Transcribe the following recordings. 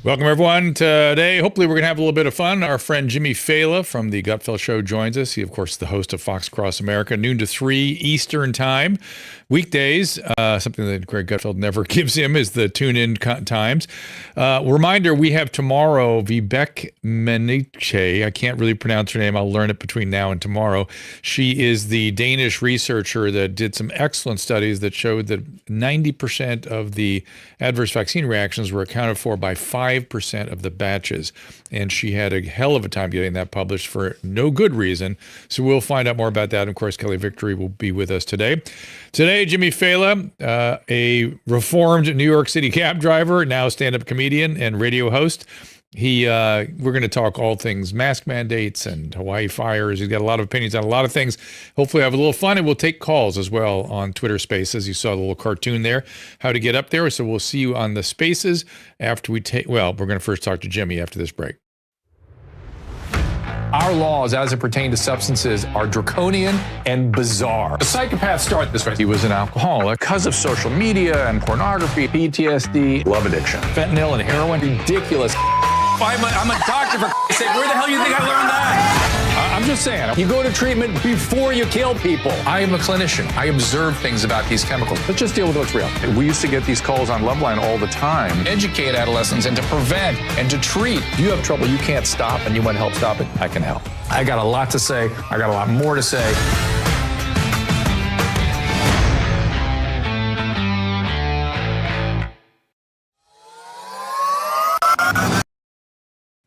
Welcome, everyone. Today, hopefully, we're going to have a little bit of fun. Our friend Jimmy Failla from the Gutfeld Show joins us. He, of course, is the host of Fox Across America, noon to 3 Eastern Time. Weekdays, something that Greg Gutfeld never gives him is the tune-in times. Reminder, we have tomorrow Vivek Meniche. I can't really pronounce her name. I'll learn it between now and tomorrow. She is the Danish researcher that did some excellent studies that showed that 90% of the adverse vaccine reactions were accounted for by 5% of the batches. And she had a hell of a time getting that published for no good reason. So we'll find out more about that. And of course, Kelly Victory will be with us today. Today, Jimmy Failla, a reformed New York City cab driver, now stand-up comedian and radio host. We're going to talk all things mask mandates and Hawaii fires. He's got a lot of opinions on a lot of things. Hopefully have a little fun, and we'll take calls as well on Twitter Spaces. You saw the little cartoon there, how to get up there. So we'll see you on the Spaces after we we're going to first talk to Jimmy after this break. Our laws, as it pertains to substances, are draconian and bizarre. The psychopaths start this way. He was an alcoholic because of social media and pornography, PTSD, love addiction, fentanyl and heroin. Ridiculous. I'm a doctor, for sake. Where the hell do you think I learned that? I'm just saying, you go to treatment before you kill people. I am a clinician. I observe things about these chemicals. Let's just deal with what's real. We used to get these calls on Loveline all the time. Educate adolescents and to prevent and to treat. If you have trouble you can't stop and you want help stop it, I can help. I got a lot to say. I got a lot more to say.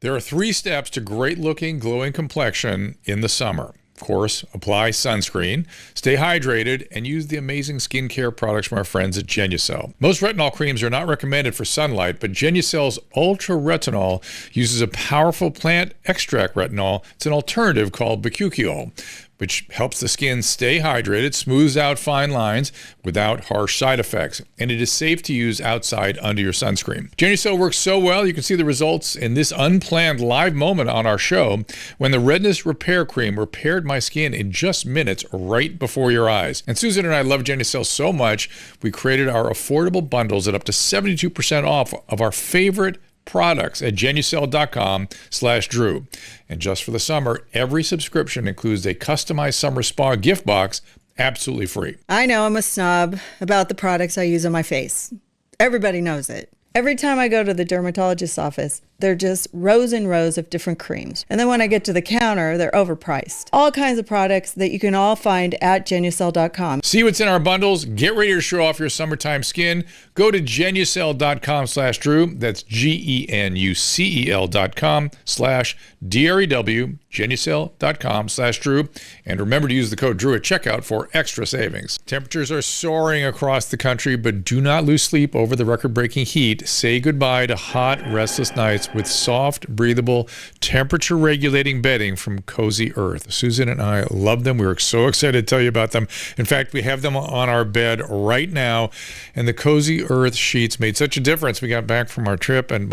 There are 3 steps to great-looking, glowing complexion in the summer. Of course, apply sunscreen, stay hydrated, and use the amazing skincare products from our friends at Genucel. Most retinol creams are not recommended for sunlight, but Genucel's Ultra Retinol uses a powerful plant extract retinol. It's an alternative called bakuchiol, which helps the skin stay hydrated, smooths out fine lines without harsh side effects, and it is safe to use outside under your sunscreen. Genucel works so well, you can see the results in this unplanned live moment on our show when the Redness Repair Cream repaired my skin in just minutes right before your eyes. And Susan and I love Genucel so much, we created our affordable bundles at up to 72% off of our favorite products at Genucel.com/Drew. And just for the summer, every subscription includes a customized summer spa gift box, absolutely free. I know I'm a snob about the products I use on my face. Everybody knows it. Every time I go to the dermatologist's office, they're just rows and rows of different creams. And then when I get to the counter, they're overpriced. All kinds of products that you can all find at Genucel.com. See what's in our bundles. Get ready to show off your summertime skin. Go to Genucel.com/Drew. That's GENUCEL.com/DREW. Genucel.com/Drew. And remember to use the code Drew at checkout for extra savings. Temperatures are soaring across the country, but do not lose sleep over the record-breaking heat. Say goodbye to hot, restless nights with soft, breathable, temperature-regulating bedding from Cozy Earth. Susan and I love them. We were so excited to tell you about them. In fact, we have them on our bed right now, and the Cozy Earth sheets made such a difference. We got back from our trip and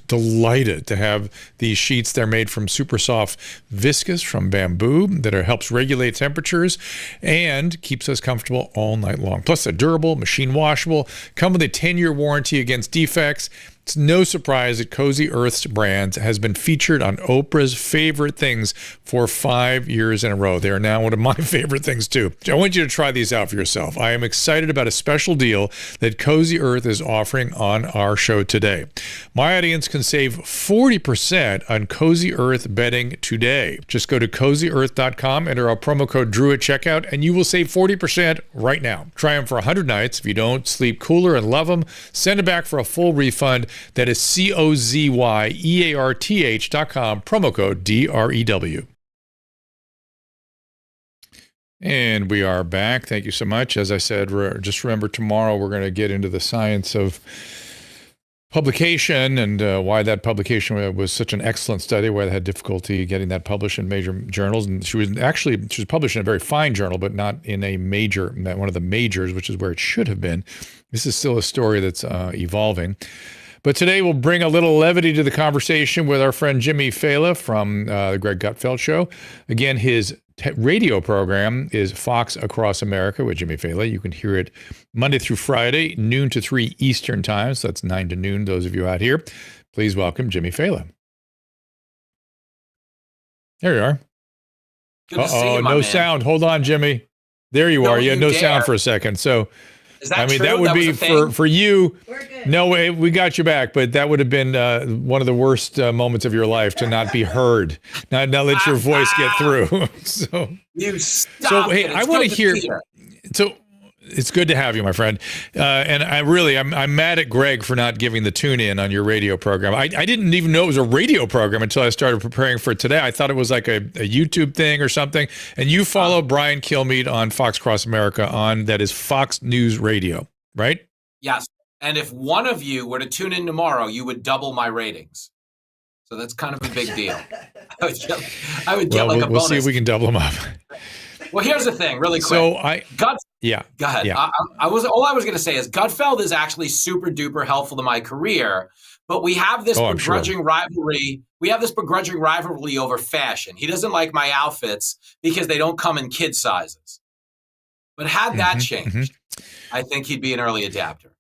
delighted to have these sheets. They're made from super soft viscose from bamboo that helps regulate temperatures and keeps us comfortable all night long. Plus, they're durable, machine washable, come with a 10-year warranty against defects. It's no surprise that Cozy Earth's brand has been featured on Oprah's favorite things for 5 years in a row. They are now one of my favorite things too. I want you to try these out for yourself. I am excited about a special deal that Cozy Earth is offering on our show today. My audience can save 40% on Cozy Earth bedding today. Just go to CozyEarth.com, enter our promo code Drew at checkout, and you will save 40% right now. Try them for 100 nights. If you don't sleep cooler and love them, send them back for a full refund. That is CozyEarth.com, promo code DREW. And we are back. Thank you so much. As I said, just remember tomorrow we're going to get into the science of publication and why that publication was such an excellent study, why they had difficulty getting that published in major journals. And she was published in a very fine journal, but not in a major, one of the majors, which is where it should have been. This is still a story that's evolving. But today we'll bring a little levity to the conversation with our friend Jimmy Failla from the Greg Gutfeld Show. Again, his radio program is Fox Across America with Jimmy Failla. You can hear it Monday through Friday, noon to 3 Eastern time. So that's 9 to noon, those of you out here. Please welcome Jimmy Failla. There you are. Good to see you, my no man. sound. Hold on, Jimmy. There you are. You had no sound for a second. So, Is that I mean, true? that would be for you. We're good. No, we got you back, but that would have been one of the worst moments of your life to not be heard, not let your voice get through. So, You stop. hey, I want to hear. So, it's good to have you, my friend. And I'm mad at Greg for not giving the tune in on your radio program. I didn't even know it was a radio program until I started preparing for today. I thought it was like a YouTube thing or something. And you follow Brian Kilmeade on Fox Cross America that is Fox News Radio, right? Yes. And if one of you were to tune in tomorrow, you would double my ratings. So that's kind of a big deal. I would get like a bonus. We'll see if we can double them up. Well, here's the thing, really quick. So Go ahead. Yeah. All I was going to say is Gutfeld is actually super duper helpful to my career, but we have this begrudging rivalry. We have this begrudging rivalry over fashion. He doesn't like my outfits because they don't come in kid sizes. But had that changed, I think he'd be an early adapter.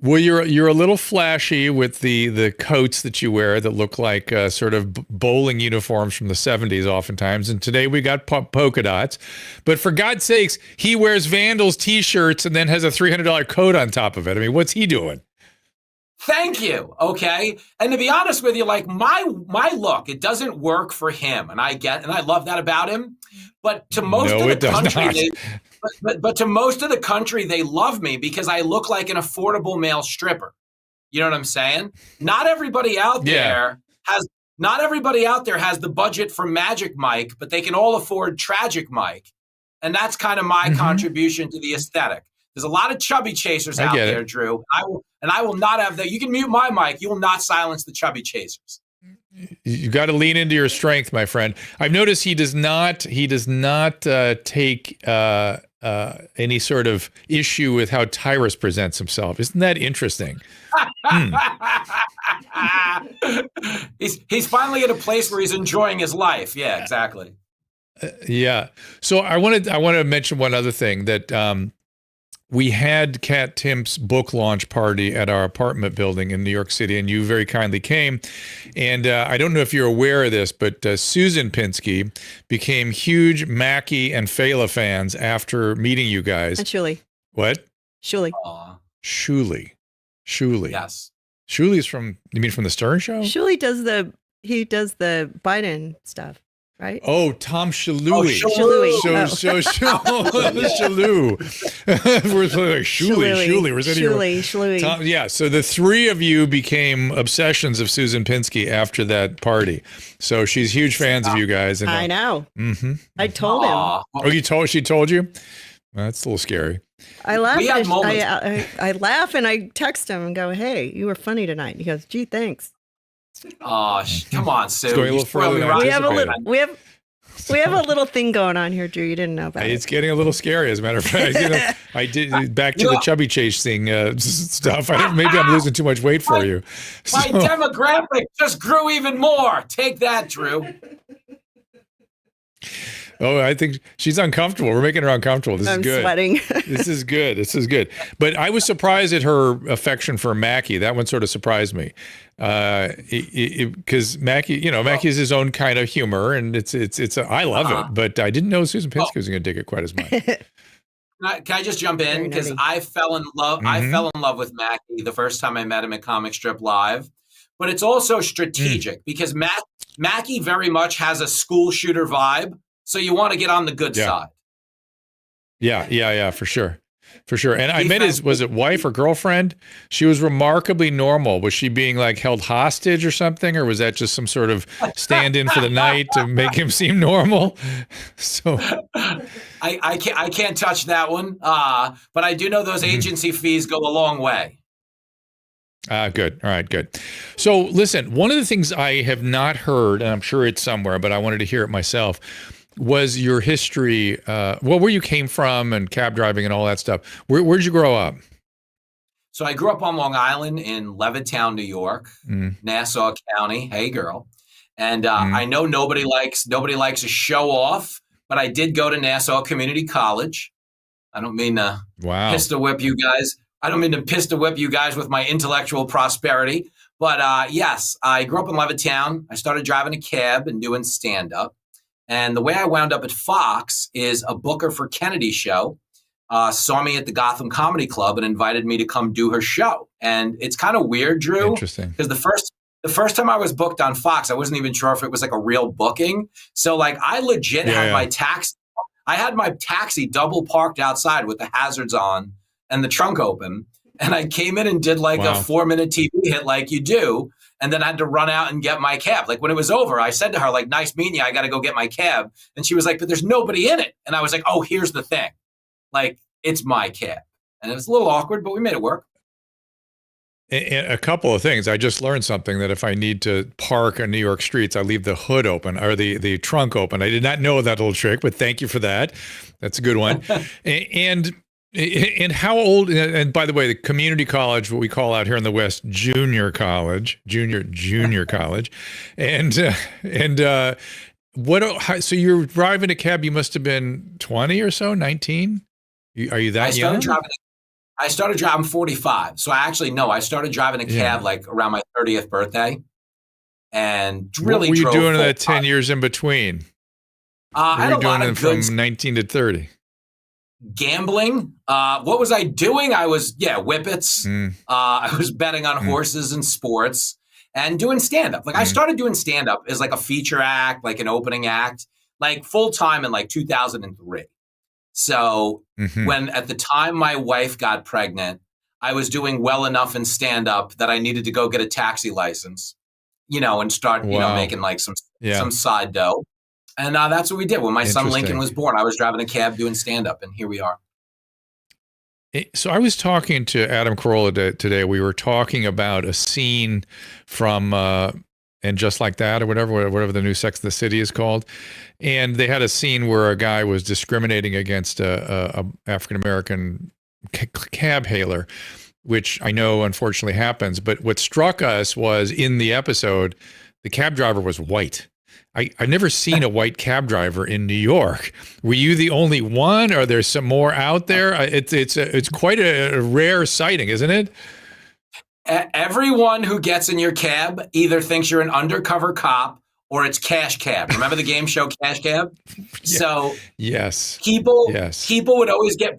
Well, you're a little flashy with the coats that you wear that look like sort of bowling uniforms from the 70s oftentimes. And today we got polka dots. But for God's sakes, he wears Vandals T-shirts and then has a $300 coat on top of it. I mean, what's he doing? Thank you. Okay. And to be honest with you, like my look, it doesn't work for him. And I love that about him. But to most of the country, but to most of the country, they love me because I look like an affordable male stripper. You know what I'm saying? Not everybody out there has the budget for Magic Mike, but they can all afford Tragic Mike. And that's kind of my contribution to the aesthetic. There's a lot of chubby chasers out there, Drew. I will not have that. You can mute my mic. You will not silence the chubby chasers. You got to lean into your strength, my friend. I've noticed he does not take any sort of issue with how Tyrus presents himself. Isn't that interesting? He's finally at a place where he's enjoying his life. Yeah, exactly. Yeah. So I want to mention one other thing that we had Kat Timp's book launch party at our apartment building in New York City, and you very kindly came. And I don't know if you're aware of this, but Susan Pinsky became huge Mackey and Failla fans after meeting you guys. And Shuli. What? Shuli. Shuli. Yes. Shuli is from the Stern Show? Shuli does the Biden stuff. Right? Oh, Tom Shalhoub. Shalhoub. Shalhoub. We're like Shuli. Tom, yeah. So the three of you became obsessions of Susan Pinsky after that party. So she's huge fans of you guys. And, I know. I told him. Oh, she told you? Well, that's a little scary. I laugh. I laugh and I text him and go, "Hey, you were funny tonight." He goes, "Gee, thanks." Oh, come on, Sue. It's going a little further than we have a little thing going on here, Drew. You didn't know about it. It's getting a little scary, as a matter of fact. I did back to the chubby chasing stuff. Maybe I'm losing too much weight for you. My demographic just grew even more. Take that, Drew. Oh, I think she's uncomfortable. We're making her uncomfortable. This is good. I'm sweating. This is good. But I was surprised at her affection for Mackie. That one sort of surprised me. Because Mackie, Mackie's his own kind of humor, and I love it. But I didn't know Susan Pinsky was going to dig it quite as much. Can I just jump in? Because I fell in love. I fell in love with Mackie the first time I met him at Comic Strip Live. But it's also strategic because Mackie very much has a school shooter vibe. So you want to get on the good side. Yeah, for sure. And I met was it wife or girlfriend? She was remarkably normal. Was she being like held hostage or something? Or was that just some sort of stand-in for the night to make him seem normal? So I can't touch that one. But I do know those agency fees go a long way. Good. All right, good. So listen, one of the things I have not heard, and I'm sure it's somewhere, but I wanted to hear it myself, was your history, where you came from and cab driving and all that stuff. Where did you grow up? So I grew up on Long Island in Levittown, New York, Nassau County. Hey, girl. And I know nobody likes a show off, but I did go to Nassau Community College. I don't mean to pistol whip you guys. I don't mean to pistol whip you guys with my intellectual prosperity, but yes, I grew up in Levittown. I started driving a cab and doing stand-up. And the way I wound up at Fox is a booker for Kennedy's show saw me at the Gotham Comedy Club and invited me to come do her show. And it's kind of weird, Drew. Interesting. Because the first time I was booked on Fox, I wasn't even sure if it was like a real booking. So like I legit had my taxi. I had my taxi double parked outside with the hazards on and the trunk open. And I came in and did like a 4-minute TV hit like you do. And then I had to run out and get my cab. Like when it was over, I said to her, like, nice meeting you. I got to go get my cab. And she was like, but there's nobody in it. And I was like, oh, here's the thing. Like, it's my cab. And it was a little awkward, but we made it work. And a couple of things. I just learned something that if I need to park on New York streets, I leave the hood open or the trunk open. I did not know that little trick, but thank you for that. That's a good one. And how old, and by the way, the community college, what we call out here in the West, junior college. And so you're driving a cab, you must have been 20 or so, 19? Are you that young? I started driving 45. So I started driving a cab like around my 30th birthday. And really what were you doing that 10 years in between? I had a lot of good from 19 to 30. Gambling. What was I doing? I was, whippets. I was betting on horses and sports and doing stand-up. Like I started doing stand-up as like a feature act, like an opening act, like full-time in like 2003. So when at the time my wife got pregnant, I was doing well enough in stand-up that I needed to go get a taxi license, and start, making like some side dough. And that's what we did. When my son Lincoln was born, I was driving a cab doing stand-up, and here we are. So I was talking to Adam Pirola today. We were talking about a scene from And Just Like That or whatever the new Sex and the City is called. And they had a scene where a guy was discriminating against a African-American cab hailer, which I know unfortunately happens. But what struck us was in the episode, the cab driver was white. I've never seen a white cab driver in New York. Were you the only one? Or there's some more out there? It's quite a rare sighting, isn't it? Everyone who gets in your cab either thinks you're an undercover cop or it's Cash Cab. Remember the game show Cash Cab? So yes, people would always get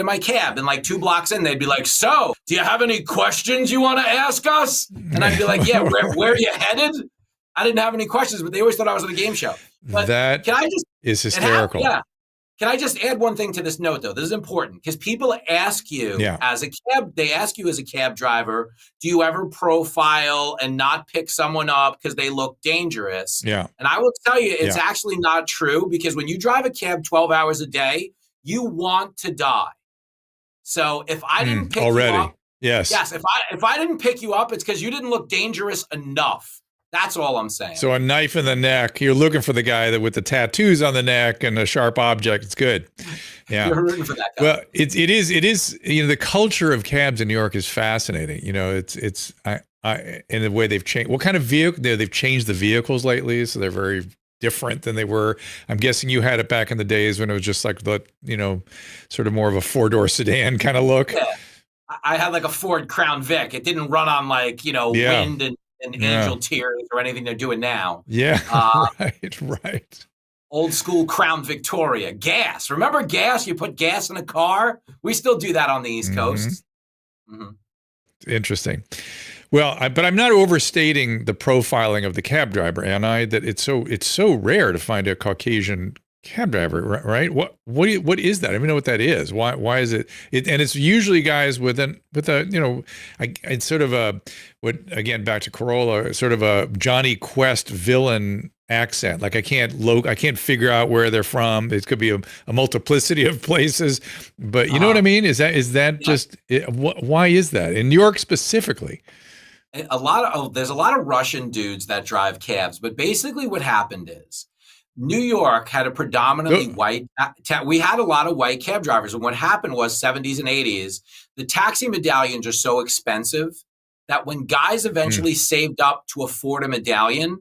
in my cab, and like 2 blocks in, they'd be like, "So, do you have any questions you want to ask us?" And I'd be like, "Yeah, where are you headed?" I didn't have any questions, but they always thought I was on a game show. But that is hysterical. Can I just add one thing to this note, though? This is important because people ask you as a cab driver, do you ever profile and not pick someone up because they look dangerous? Yeah. And I will tell you, it's actually not true, because when you drive a cab 12 hours a day, you want to die. So if I didn't pick you up, if I didn't pick you up, it's because you didn't look dangerous enough. That's all I'm saying. So a knife in the neck, you're looking for the guy with the tattoos on the neck and a sharp object. It's good. Yeah. You're rooting for that guy. Well, it is, the culture of cabs in New York is fascinating. It's in the way they've changed. What kind of vehicle? They've changed the vehicles lately, so they're very different than they were. I'm guessing you had it back in the days when it was just like the, sort of more of a 4-door sedan kind of look. Yeah. I had like a Ford Crown Vic. It didn't run on like, wind and angel tears or anything they're doing now. Yeah, right. Old school Crown Victoria. Gas. Remember gas? You put gas in a car? We still do that on the East Coast. Interesting. Well, but I'm not overstating the profiling of the cab driver, am I? That it's so rare to find a Caucasian cab driver, right? What is that? I don't even know what that is. Why is it? And it's usually guys with it's sort of a, again, back to Pirola, sort of a Johnny Quest villain accent. Like I can't figure out where they're from. It could be a multiplicity of places, but you know what I mean? Is that just why is that in New York specifically? There's a lot of Russian dudes that drive cabs, but basically what happened is New York had a predominantly white, we had a lot of white cab drivers. And what happened was 70s and 80s, the taxi medallions are so expensive that when guys eventually saved up to afford a medallion,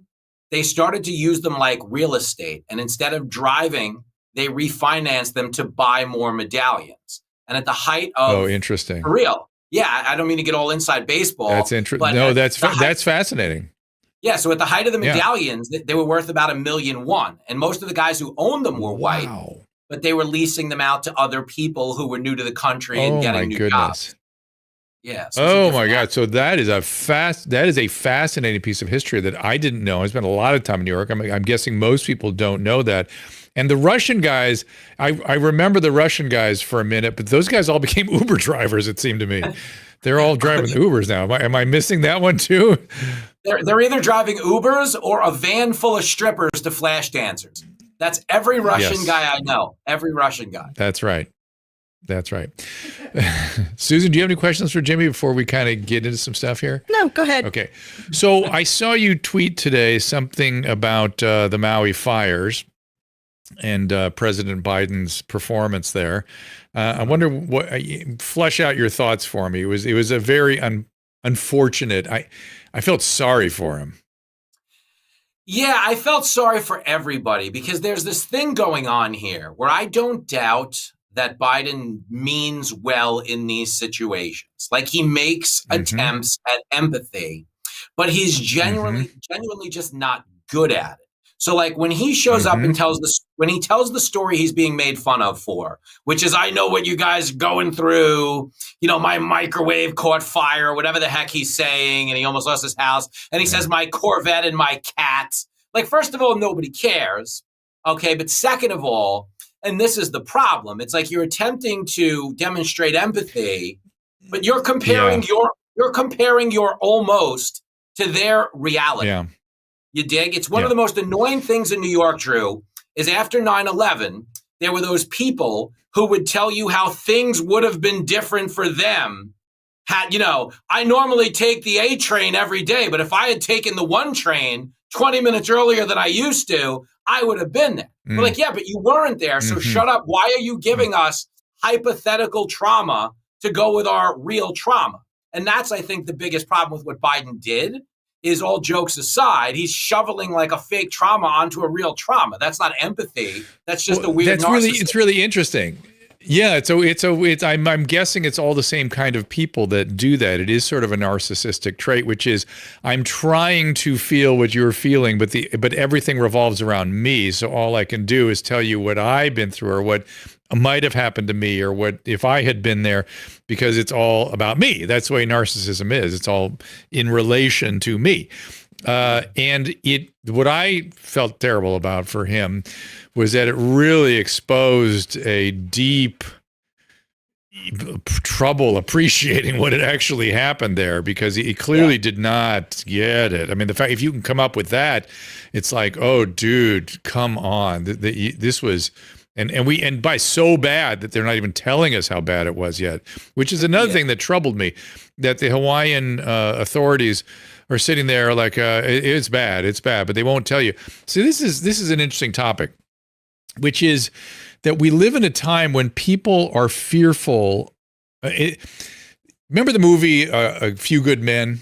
they started to use them like real estate. And instead of driving, they refinanced them to buy more medallions. And at the height of, oh, interesting. For real. Yeah, I don't mean to get all inside baseball. That's interesting. No, that's fascinating. Yeah, so at the height of the medallions, they were worth about $1.1 million. And most of the guys who owned them were white, but they were leasing them out to other people who were new to the country and getting new jobs. Yeah. So oh my God. So that is a fascinating piece of history that I didn't know. I spent a lot of time in New York. I'm guessing most people don't know that. And the Russian guys, I remember the Russian guys for a minute, but those guys all became Uber drivers, it seemed to me. They're all driving Ubers now. Am I missing that one too? They're either driving Ubers or a van full of strippers to flash dancers. That's every Russian guy I know. Every Russian guy. That's right. That's right. Susan, do you have any questions for Jimmy before we kind of get into some stuff here? No, go ahead. Okay. So I saw you tweet today something about the Maui Fires and President Biden's performance there. I wonder what flesh out your thoughts for me. It was a very unfortunate. I felt sorry for him. Yeah, I felt sorry for everybody because there's this thing going on here where I don't doubt that Biden means well in these situations. Like he makes attempts at empathy, but he's genuinely just not good at it. So like when he shows up and tells the story he's being made fun of for, which is, I know what you guys are going through, my microwave caught fire, or whatever the heck he's saying, and he almost lost his house. And he says, my Corvette and my cat. Like, first of all, nobody cares. Okay. But second of all, and this is the problem, it's like you're attempting to demonstrate empathy, but you're comparing your almost to their reality. Yeah. You dig? It's one of the most annoying things in New York, Drew, is after 9/11, there were those people who would tell you how things would have been different for them. I normally take the A train every day, but if I had taken the 1 train 20 minutes earlier than I used to, I would have been there. We're like, yeah, but you weren't there. So shut up. Why are you giving us hypothetical trauma to go with our real trauma? And that's, I think, the biggest problem with what Biden did. Is, all jokes aside, he's shoveling like a fake trauma onto a real trauma. That's not empathy. That's just a weird narcissist. It's really interesting. Yeah, I'm guessing it's all the same kind of people that do that. It is sort of a narcissistic trait, which is I'm trying to feel what you're feeling, but everything revolves around me. So all I can do is tell you what I've been through or what might have happened to me or what if I had been there, because it's all about me. That's the way narcissism is. It's all in relation to me. And what I felt terrible about for him was that it really exposed a deep trouble appreciating what had actually happened there, because he clearly did not get it. I mean, the fact, if you can come up with that, it's like, oh, dude, come on. This was, and by so bad that they're not even telling us how bad it was yet, which is another thing that troubled me, that the Hawaiian authorities are sitting there like, it's bad, but they won't tell you. So this is an interesting topic, which is that we live in a time when people are fearful. Remember the movie A Few Good Men,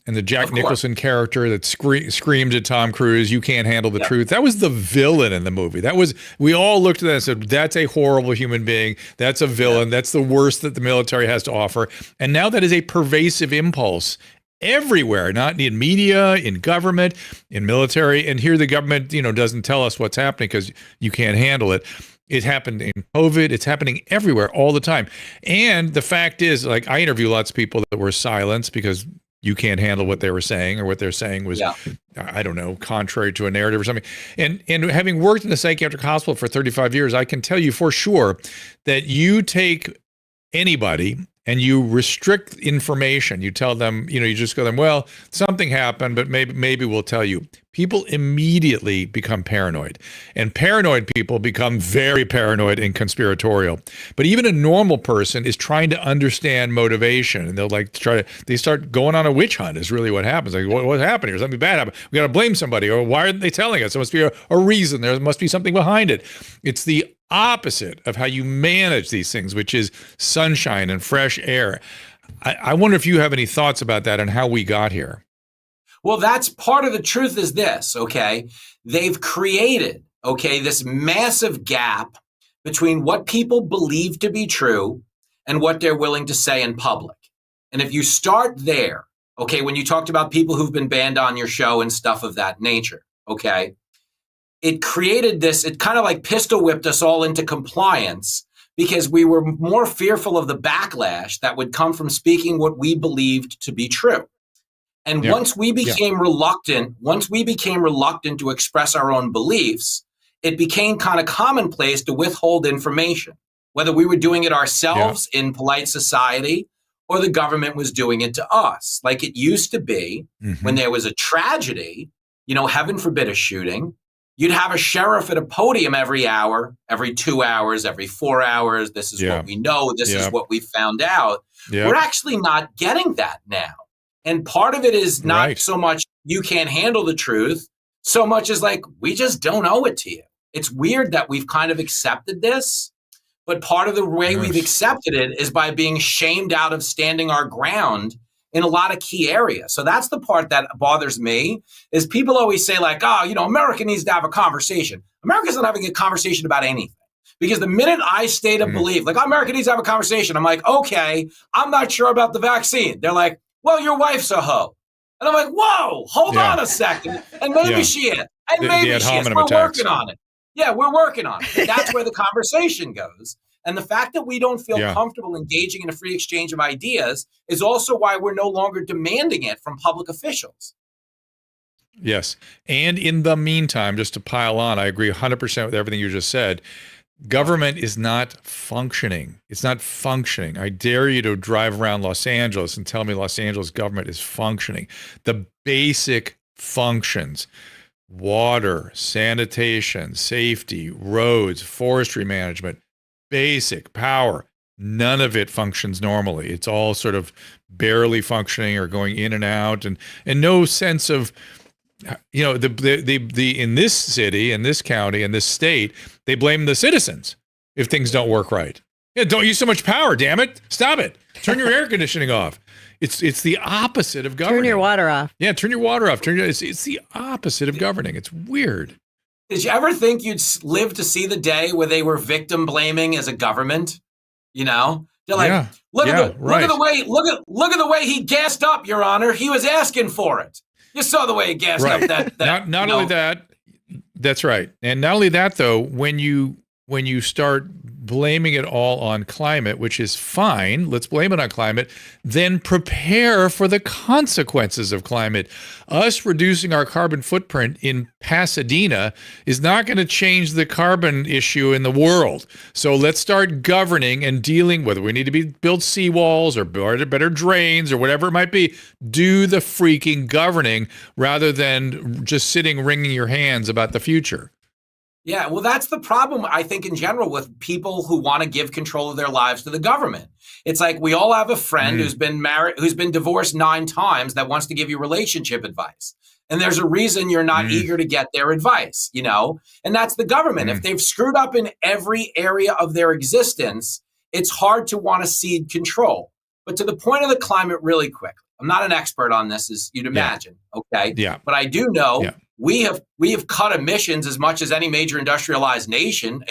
and the Jack Nicholson character that screamed at Tom Cruise, "You can't handle the truth"? That was the villain in the movie. We all looked at that and said, that's a horrible human being. That's a villain. That's the worst that the military has to offer. And now that is a pervasive impulse everywhere, not in media, in government, in military. And here the government, doesn't tell us what's happening because you can't handle it. It happened in COVID. It's happening everywhere all the time. And the fact is, like, I interview lots of people that were silenced because you can't handle what they were saying, or what they're saying was, I don't know, contrary to a narrative or something. And having worked in a psychiatric hospital for 35 years, I can tell you for sure that you take anybody and you restrict information. You tell them, you just go to them, well, something happened, but maybe we'll tell you. People immediately become paranoid, and paranoid people become very paranoid and conspiratorial. But even a normal person is trying to understand motivation, and they'll they start going on a witch hunt is really what happens. Like, what happened here? Something bad happened. We got to blame somebody, or why aren't they telling us? There must be a reason. There must be something behind it. It's the opposite of how you manage these things, which is sunshine and fresh air. I wonder if you have any thoughts about that and how we got here. Well, that's part of the truth is this, okay? They've created, this massive gap between what people believe to be true and what they're willing to say in public. And if you start there, okay, when you talked about people who've been banned on your show and stuff of that nature, okay, it created this, it kind of like pistol whipped us all into compliance because we were more fearful of the backlash that would come from speaking what we believed to be true. And once we became reluctant to express our own beliefs, it became kind of commonplace to withhold information, whether we were doing it ourselves in polite society or the government was doing it to us. Like it used to be when there was a tragedy, you know, heaven forbid a shooting, you'd have a sheriff at a podium every hour, every 2 hours, every 4 hours. This is what we know. This is what we found out. We're actually not getting that now. And part of it is not so much you can't handle the truth, so much as like, we just don't owe it to you. It's weird that we've kind of accepted this, but part of the way we've accepted it is by being shamed out of standing our ground in a lot of key areas. So that's the part that bothers me is people always say like, oh, you know, America needs to have a conversation. America's not having a conversation about anything. Because the minute I state a belief, like, oh, America needs to have a conversation, I'm like, okay, I'm not sure about the vaccine. They're like, well, your wife's a hoe. And I'm like, whoa, hold on a second. And maybe she is. And maybe she is. We're working on it. Yeah, we're working on it. And that's where the conversation goes. And the fact that we don't feel comfortable engaging in a free exchange of ideas is also why we're no longer demanding it from public officials. Yes. And in the meantime, just to pile on, I agree 100% with everything you just said. Government is not functioning. It's not functioning. I dare you to drive around Los Angeles and tell me Los Angeles government is functioning. The basic functions, water, sanitation, safety, roads, forestry management, basic power, none of it functions normally. It's all sort of barely functioning or going in and out, and no sense of, you know, the in this city, in this county, in this state, they blame the citizens if things don't work right. Yeah, don't use so much power, damn it. Stop it. Turn your air conditioning off. It's the opposite of governing. Turn your water off. Yeah, turn your water off. It's the opposite of governing. It's weird. Did you ever think you'd live to see the day where they were victim blaming as a government? You know, they're like, look at the way he gassed up, Your Honor. He was asking for it. You saw the way he gassed up that. Not only that, that's right. And not only that, though, when you start blaming it all on climate, which is fine, let's blame it on climate, then prepare for the consequences of climate. Us reducing our carbon footprint in Pasadena is not going to change the carbon issue in the world. So let's start governing and dealing, whether we need to build seawalls or better drains or whatever it might be. Do the freaking governing rather than just sitting wringing your hands about the future. Yeah, well, that's the problem, I think, in general with people who want to give control of their lives to the government. It's like we all have a friend who's been married, who's been divorced 9 times that wants to give you relationship advice. And there's a reason you're not eager to get their advice, you know, and that's the government. If they've screwed up in every area of their existence, it's hard to want to cede control. But to the point of the climate really quick, I'm not an expert on this, as you'd imagine, okay? Yeah. But I do know we have cut emissions as much as any major industrialized nation,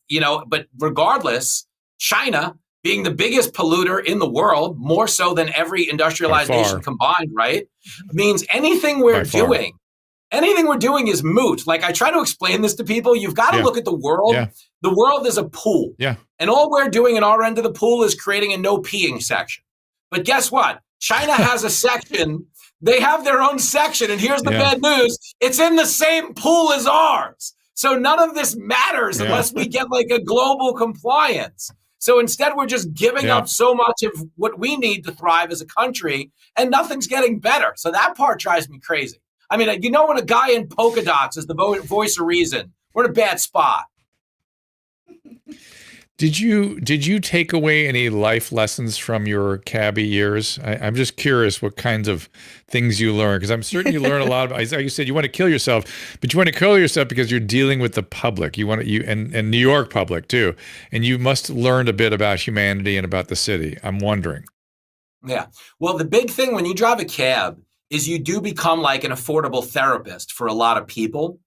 you know, but regardless, China being the biggest polluter in the world, more so than every industrialized nation combined, right? Means anything we're doing is moot. Like I try to explain this to people, you've got to look at the world. Yeah. The world is a pool. Yeah. And all we're doing in our end of the pool is creating a no peeing section. But guess what? China has a section. They have their own section. And here's the bad news. It's in the same pool as ours. So none of this matters unless we get like a global compliance. So instead, we're just giving up so much of what we need to thrive as a country, and nothing's getting better. So that part drives me crazy. I mean, you know, when a guy in polka dots is the voice of reason, we're in a bad spot. Did you take away any life lessons from your cabbie years? I'm just curious what kinds of things you learn, because I'm certain you learn a lot about. As you said, you want to kill yourself, but you want to kill yourself because you're dealing with the public. And New York public too, and you must have learned a bit about humanity and about the city. I'm wondering. Yeah. Well, the big thing when you drive a cab is you do become like an affordable therapist for a lot of people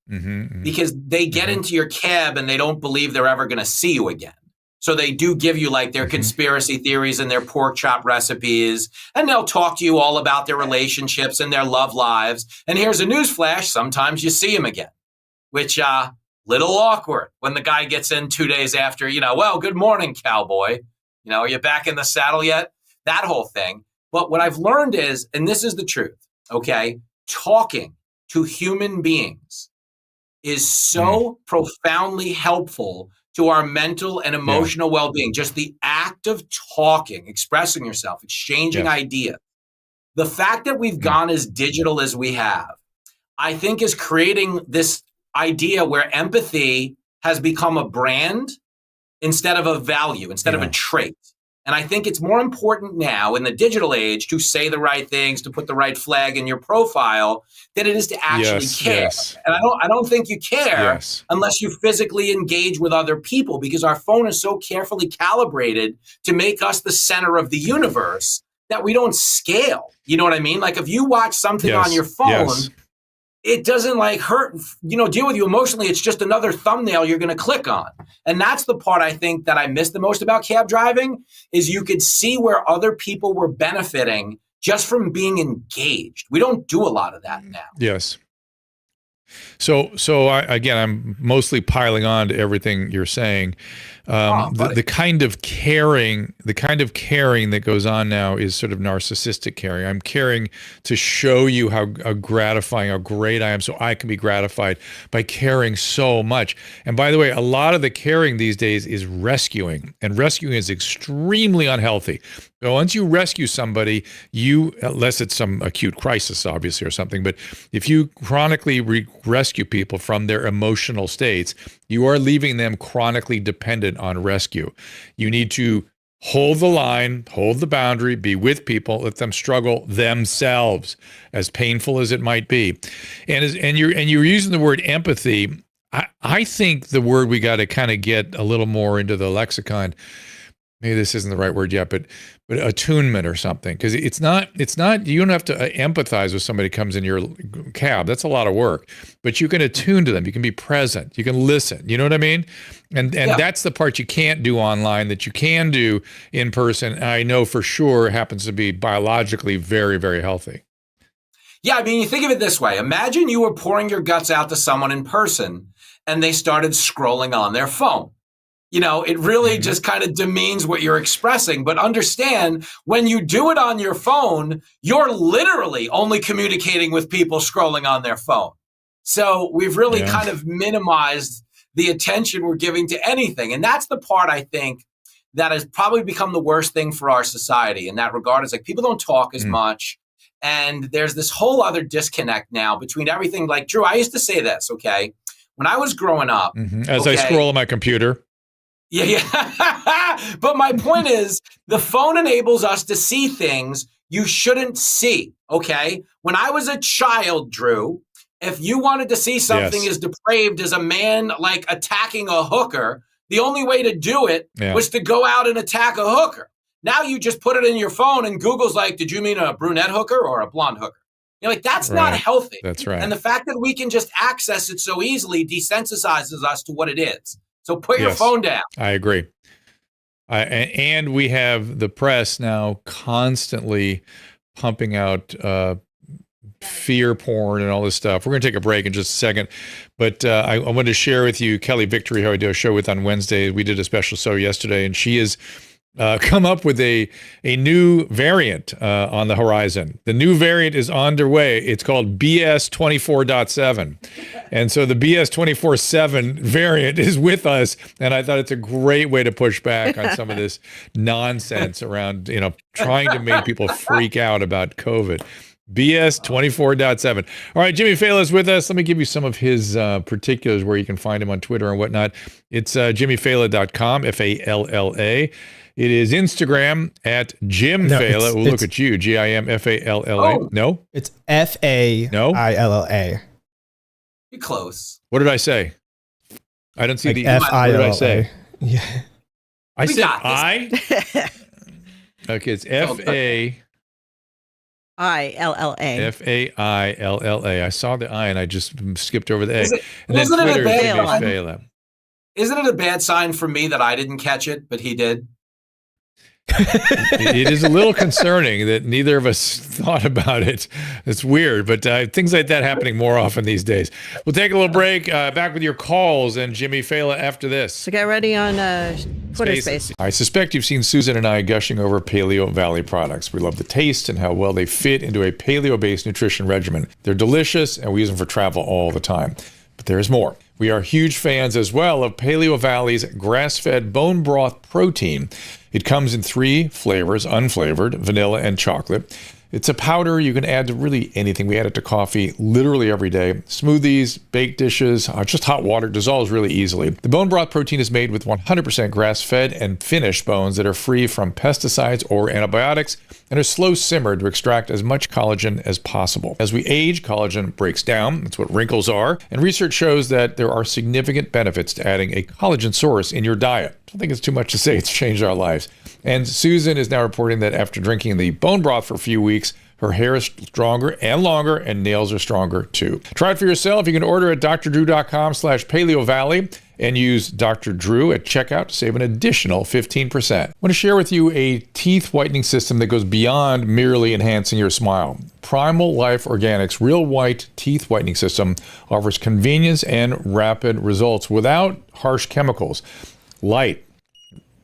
because they get into your cab and they don't believe they're ever going to see you again. So they do give you like their conspiracy theories and their pork chop recipes, and they'll talk to you all about their relationships and their love lives. And here's a newsflash. Sometimes you see them again, which, little awkward when the guy gets in 2 days after, well, good morning, cowboy. Are you back in the saddle yet? That whole thing. But what I've learned is, and this is the truth, okay, talking to human beings is so profoundly helpful to our mental and emotional well-being. Just the act of talking, expressing yourself, exchanging ideas. The fact that we've gone as digital as we have, I think is creating this idea where empathy has become a brand instead of a value, instead of a trait. And I think it's more important now in the digital age to say the right things, to put the right flag in your profile than it is to actually care. And I don't think you care unless you physically engage with other people, because our phone is so carefully calibrated to make us the center of the universe that we don't scale. You know what I mean? Like if you watch something on your phone, it doesn't like hurt, deal with you emotionally. It's just another thumbnail you're going to click on. And that's the part I think that I miss the most about cab driving is you could see where other people were benefiting just from being engaged. We don't do a lot of that now. Yes. So again, I'm mostly piling on to everything you're saying. The kind of caring that goes on now is sort of narcissistic caring. I'm caring to show you how gratifying, how great I am, so I can be gratified by caring so much. And by the way, a lot of the caring these days is rescuing, and rescuing is extremely unhealthy. So once you rescue somebody, unless it's some acute crisis, obviously, or something, but if you chronically rescue people from their emotional states, you are leaving them chronically dependent on rescue. You need to hold the line, hold the boundary, be with people, let them struggle themselves, as painful as it might be. And you're using the word empathy. I think the word we got to kind of get a little more into the lexicon. Maybe this isn't the right word yet, but attunement or something, because it's not, you don't have to empathize with somebody who comes in your cab. That's a lot of work, but you can attune to them. You can be present. You can listen. You know what I mean? And that's the part you can't do online that you can do in person. And I know for sure happens to be biologically very, very healthy. Yeah. I mean, you think of it this way. Imagine you were pouring your guts out to someone in person and they started scrolling on their phone. It really just kind of demeans what you're expressing. But understand, when you do it on your phone, you're literally only communicating with people scrolling on their phone. So we've really kind of minimized the attention we're giving to anything. And that's the part I think that has probably become the worst thing for our society in that regard. Is like people don't talk as much. And there's this whole other disconnect now between everything. Like, Drew, I used to say this, okay? When I was growing up. As I scroll on my computer. Yeah. But my point is, the phone enables us to see things you shouldn't see. Okay. When I was a child, Drew, if you wanted to see something as depraved as a man like attacking a hooker, the only way to do it was to go out and attack a hooker. Now you just put it in your phone and Google's like, did you mean a brunette hooker or a blonde hooker? You're like, that's not healthy. That's right. And the fact that we can just access it so easily desensitizes us to what it is. So put your phone down. I agree. And we have the press now constantly pumping out fear porn and all this stuff. We're going to take a break in just a second. But I wanted to share with you Kelly Victory, who I do a show with on Wednesday. We did a special show yesterday, and she is come up with a new variant on the horizon. The new variant is underway. It's called BS 24.7. And so the BS 24/7 variant is with us. And I thought it's a great way to push back on some of this nonsense around, trying to make people freak out about COVID. BS 24.7. All right, Jimmy Failla is with us. Let me give you some of his particulars where you can find him on Twitter and whatnot. It's jimmyfailla.com, Falla. It is Instagram at Jim Failla. We'll look at you, GIMFALLA. Oh. No? It's FAILLA. You're close. What did I say? I don't see like the FILLA. What did I say? Yeah. I said I? Okay, it's FAILLA. FAILLA. I saw the I and I just skipped over the A. And then Twitter, Jimmy Failla. Isn't it a bad sign for me that I didn't catch it, but he did? It is a little concerning that neither of us thought about it. It's weird, but things like that happening more often these days. We'll take a little break. Back with your calls and Jimmy Failla after this. So get ready on Twitter Space. I suspect you've seen Susan and I gushing over Paleo Valley products. We love the taste and how well they fit into a paleo-based nutrition regimen. They're delicious, and we use them for travel all the time. But there's more. We are huge fans as well of Paleo Valley's grass-fed bone broth protein. It comes in 3 flavors, unflavored, vanilla, and chocolate. It's a powder you can add to really anything. We add it to coffee literally every day. Smoothies, baked dishes, just hot water dissolves really easily. The bone broth protein is made with 100% grass-fed and finished bones that are free from pesticides or antibiotics and are slow simmered to extract as much collagen as possible. As we age, collagen breaks down. That's what wrinkles are. And research shows that there are significant benefits to adding a collagen source in your diet. I don't think it's too much to say it's changed our lives. And Susan is now reporting that after drinking the bone broth for a few weeks, her hair is stronger and longer, and nails are stronger too. Try it for yourself. You can order at drdrew.com/paleovalley and use Dr. Drew at checkout to save an additional 15%. I want to share with you a teeth whitening system that goes beyond merely enhancing your smile. Primal Life Organics Real White Teeth Whitening System offers convenience and rapid results without harsh chemicals. Light,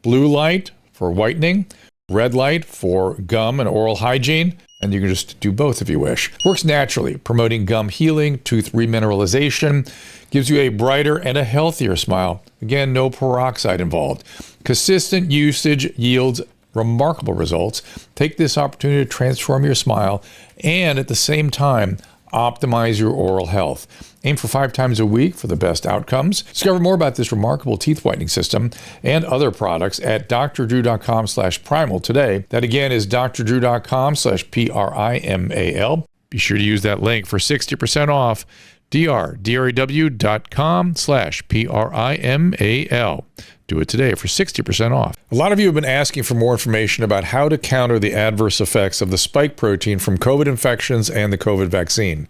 blue light for whitening, red light for gum and oral hygiene, and you can just do both if you wish. Works naturally, promoting gum healing, tooth remineralization, gives you a brighter and a healthier smile. Again, no peroxide involved. Consistent usage yields remarkable results. Take this opportunity to transform your smile and at the same time, optimize your oral health. Aim for 5 times a week for the best outcomes. Discover more about this remarkable teeth whitening system and other products at drdrew.com/primal today. That again is drdrew.com/primal. Be sure to use that link for 60% off. drdrew.com/primal. Do it today for 60% off. A lot of you have been asking for more information about how to counter the adverse effects of the spike protein from COVID infections and the COVID vaccine.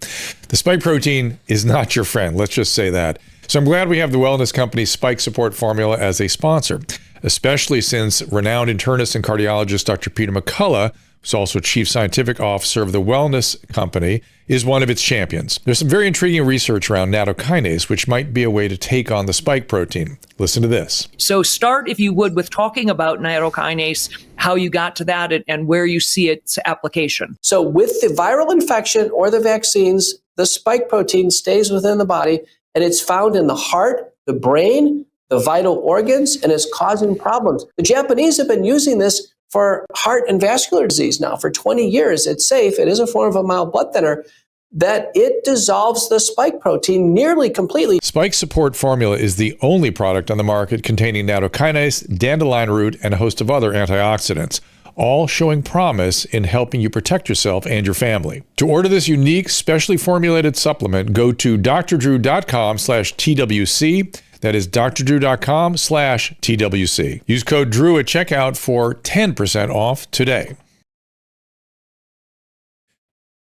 The spike protein is not your friend, let's just say that. So I'm glad we have the wellness company Spike Support Formula as a sponsor, especially since renowned internist and cardiologist Dr. Peter McCullough, who's also chief scientific officer of the wellness company, is one of its champions. There's some very intriguing research around nattokinase, which might be a way to take on the spike protein. Listen to this. So start, if you would, with talking about nattokinase, how you got to that and where you see its application. So with the viral infection or the vaccines, the spike protein stays within the body, and it's found in the heart, the brain, the vital organs, and it's causing problems. The Japanese have been using this for heart and vascular disease now for 20 years. It's safe. It is a form of a mild blood thinner that it dissolves the spike protein nearly completely. Spike Support Formula is the only product on the market containing nattokinase, dandelion root, and a host of other antioxidants, all showing promise in helping you protect yourself and your family. To order this unique, specially formulated supplement, go to drdrew.com/TWC. That is drdrew.com/TWC. Use code DREW at checkout for 10% off today.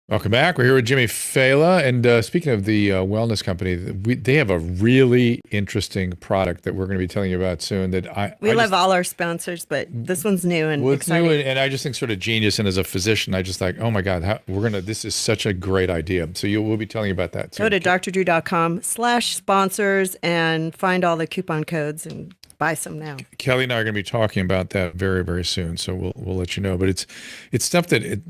Welcome back. We're here with Jimmy Failla. And speaking of the wellness company, they have a really interesting product that we're going to be telling you about soon. We love all our sponsors, but this one's new and exciting. New and I just think sort of genius. And as a physician, I just like, oh my God, this is such a great idea. So we'll be telling you about that soon. Go to drdrew.com/sponsors and find all the coupon codes and buy some now. Kelly and I are going to be talking about that very, very soon. So we'll let you know. But it's stuff that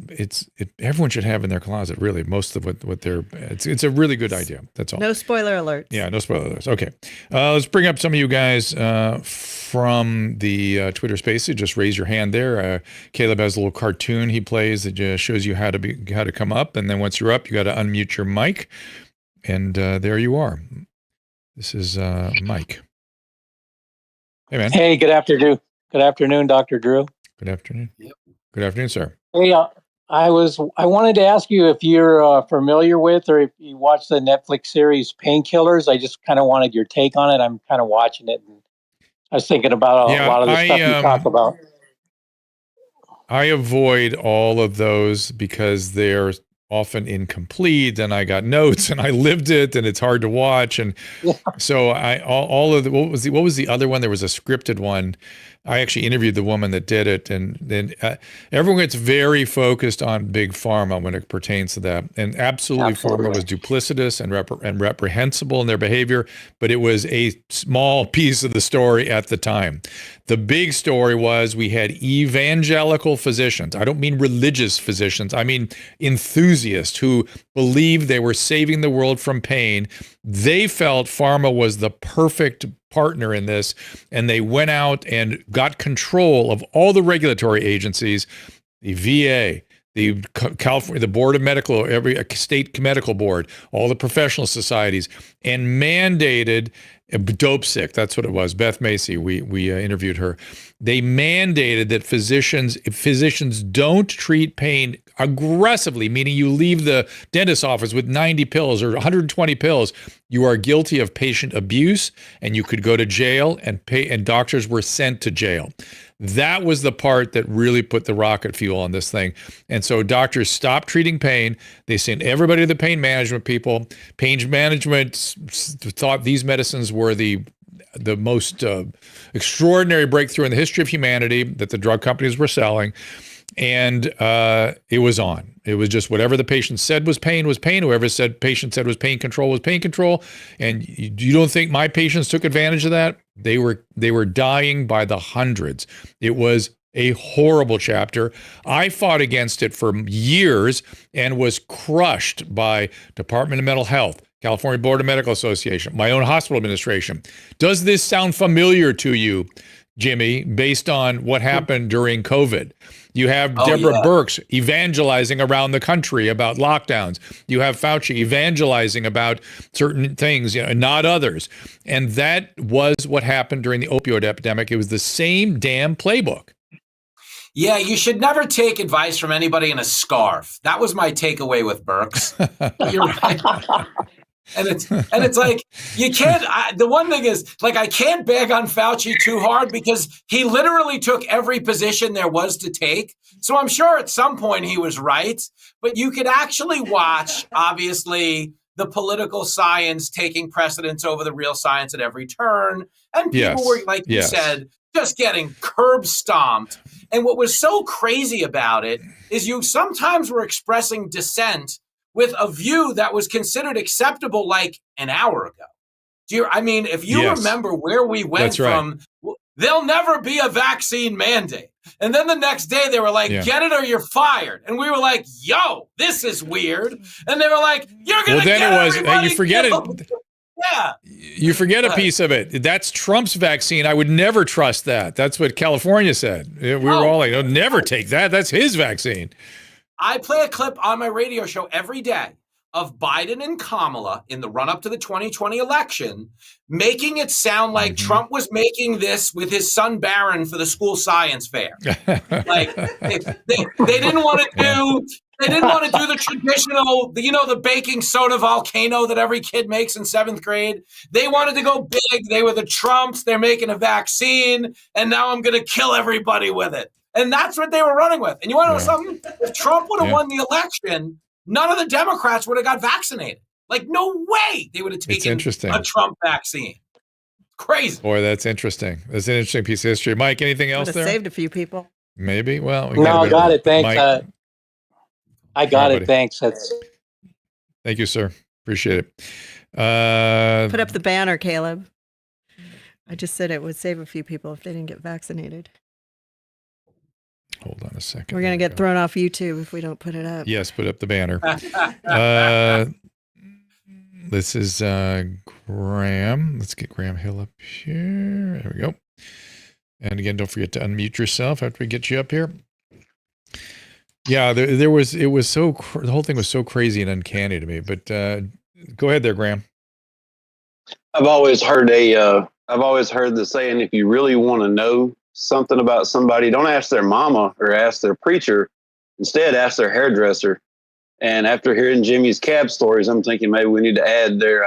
everyone should have in their closet. Really, most of what they're. It's a really good idea. That's all. No spoiler alerts. Yeah, no spoiler alerts. Okay, let's bring up some of you guys from the Twitter Spaces. Just raise your hand there. Caleb has a little cartoon he plays that just shows you how to come up, and then once you're up, you got to unmute your mic, and there you are. This is Mike. Hey, man. Hey, good afternoon. Good afternoon, Dr. Drew. Good afternoon. Yep. Good afternoon, sir. Hey, I wanted to ask you if you're familiar with or if you watch the Netflix series Painkillers. I just kind of wanted your take on it. I'm kind of watching it, and I was thinking about a lot of the stuff you talk about. I avoid all of those because they're often incomplete, and I got notes and I lived it, and it's hard to watch. And so all of the, what was the other one? There was a scripted one. I actually interviewed the woman that did it, and then everyone gets very focused on big pharma when it pertains to that. And absolutely. Pharma was duplicitous and reprehensible in their behavior, but it was a small piece of the story at the time. The big story was we had evangelical physicians. I don't mean religious physicians. I mean enthusiasts who believed they were saving the world from pain. They felt pharma was the perfect partner in this, and they went out and got control of all the regulatory agencies, the VA, the California, the Board of Medical, every state medical board, all the professional societies, and mandated dope sick. That's what it was. Beth Macy, we interviewed her. They mandated that if physicians don't treat pain aggressively, meaning you leave the dentist's office with 90 pills or 120 pills, you are guilty of patient abuse, and you could go to jail, and doctors were sent to jail. That was the part that really put the rocket fuel on this thing. And so doctors stopped treating pain. They sent everybody to the pain management people. Pain management thought these medicines were the most extraordinary breakthrough in the history of humanity that the drug companies were selling. And it was on. It was just whatever the patient said was pain was pain. Whoever patient said was pain control was pain control. And you don't think my patients took advantage of that? They were dying by the hundreds. It was a horrible chapter. I fought against it for years and was crushed by Department of Mental Health, California Board of Medical Association, my own hospital administration. Does this sound familiar to you, Jimmy, based on what happened during COVID? You have Deborah Birx evangelizing around the country about lockdowns. You have Fauci evangelizing about certain things, not others. And that was what happened during the opioid epidemic. It was the same damn playbook. Yeah, you should never take advice from anybody in a scarf. That was my takeaway with Birx. You're right. And it's like, you can't, the one thing is, like, I can't bag on Fauci too hard because he literally took every position there was to take. So I'm sure at some point he was right, but you could actually watch, obviously, the political science taking precedence over the real science at every turn. And people were, like you said, just getting curb stomped. And what was so crazy about it is you sometimes were expressing dissent with a view that was considered acceptable like an hour ago. If you remember where we went from, there'll never be a vaccine mandate. And then the next day they were like, get it or you're fired. And we were like, yo, this is weird. And they were like, you're going to get everybody you forget killed. it. Yeah. You forget a piece of it. That's Trump's vaccine. I would never trust that. That's what California said. We were all like, never take that. That's his vaccine. I play a clip on my radio show every day of Biden and Kamala in the run-up to the 2020 election, making it sound like Trump was making this with his son Barron for the school science fair. Like they didn't want to do. They didn't want to do the traditional, the baking soda volcano that every kid makes in 7th grade. They wanted to go big. They were the Trumps. They're making a vaccine, and now I'm going to kill everybody with it. And that's what they were running with. And you want to know something? If Trump would have won the election, none of the Democrats would have got vaccinated. Like, no way they would have taken a Trump vaccine. Crazy. Boy, that's interesting. That's an interesting piece of history. Mike, anything else there? Saved a few people. Maybe. Well, I got it. Thanks. I got it. Thanks. Thank you, sir. Appreciate it. Put up the banner, Caleb. I just said it would save a few people if they didn't get vaccinated. Hold on a second. We're going to get thrown off YouTube if we don't put it up. Yes, put up the banner. This is Graham. Let's get Graham Hill up here. There we go. And again, don't forget to unmute yourself after we get you up here. Yeah, the whole thing was so crazy and uncanny to me. But go ahead there, Graham. I've always heard the saying, if you really want to know something about somebody, don't ask their mama or ask their preacher. Instead, ask their hairdresser. And after hearing Jimmy's cab stories, I'm thinking maybe we need to add their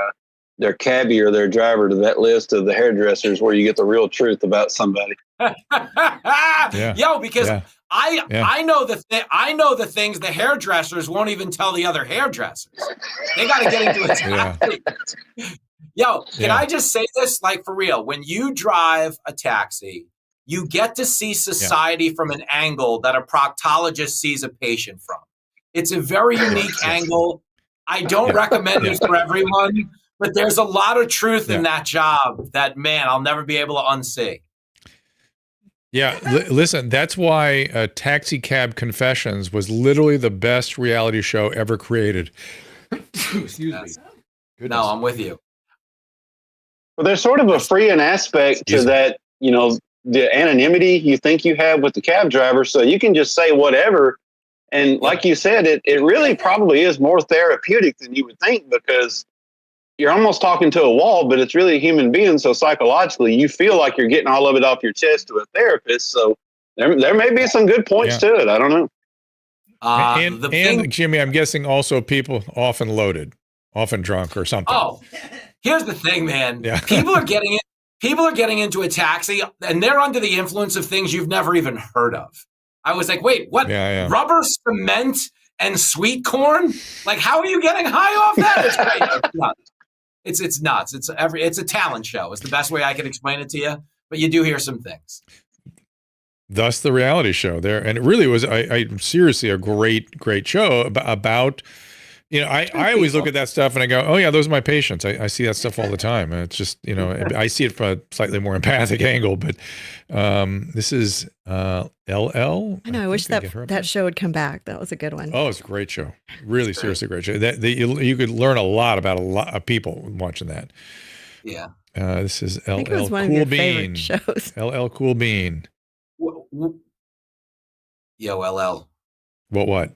their cabbie or their driver to that list of the hairdressers where you get the real truth about somebody. Yo, because I know the things the hairdressers won't even tell the other hairdressers. They got to get into it. Yo, can I just say this, like, for real? When you drive a taxi, you get to see society from an angle that a proctologist sees a patient from. It's a very unique angle. I don't recommend it for everyone, but there's a lot of truth in that job that, man, I'll never be able to unsee. Yeah, listen, that's why Taxi Cab Confessions was literally the best reality show ever created. Excuse me. Goodness. No, I'm with you. Well, there's sort of a freeing aspect to that, you know, the anonymity you think you have with the cab driver, so you can just say whatever. And like you said, it really probably is more therapeutic than you would think, because you're almost talking to a wall, but it's really a human being. So psychologically, you feel like you're getting all of it off your chest to a therapist. So there may be some good points to it. I don't know. And Jimmy, I'm guessing also people often loaded, often drunk or something. Oh, here's the thing, man. Yeah. People are getting into a taxi and they're under the influence of things you've never even heard of. I was like, wait, what? Rubber cement and sweet corn? Like, how are you getting high off that? It's great. It's nuts. It's a talent show. It's the best way I can explain it to you. But you do hear some things. Thus the reality show there. And it really was, I seriously, a great show about, you know, I always look at that stuff and I go, oh yeah, those are my patients. I see that stuff all the time. And it's just, you know, I see it from a slightly more empathic angle, but this is LL. I know. I wish that show would come back. That was a good one. Oh, it's a great show. Really, seriously great show. You could learn a lot about a lot of people watching that. Yeah. This is LL I think it was one of Cool your Bean. favorite shows. LL Cool Bean. Yo, LL. What?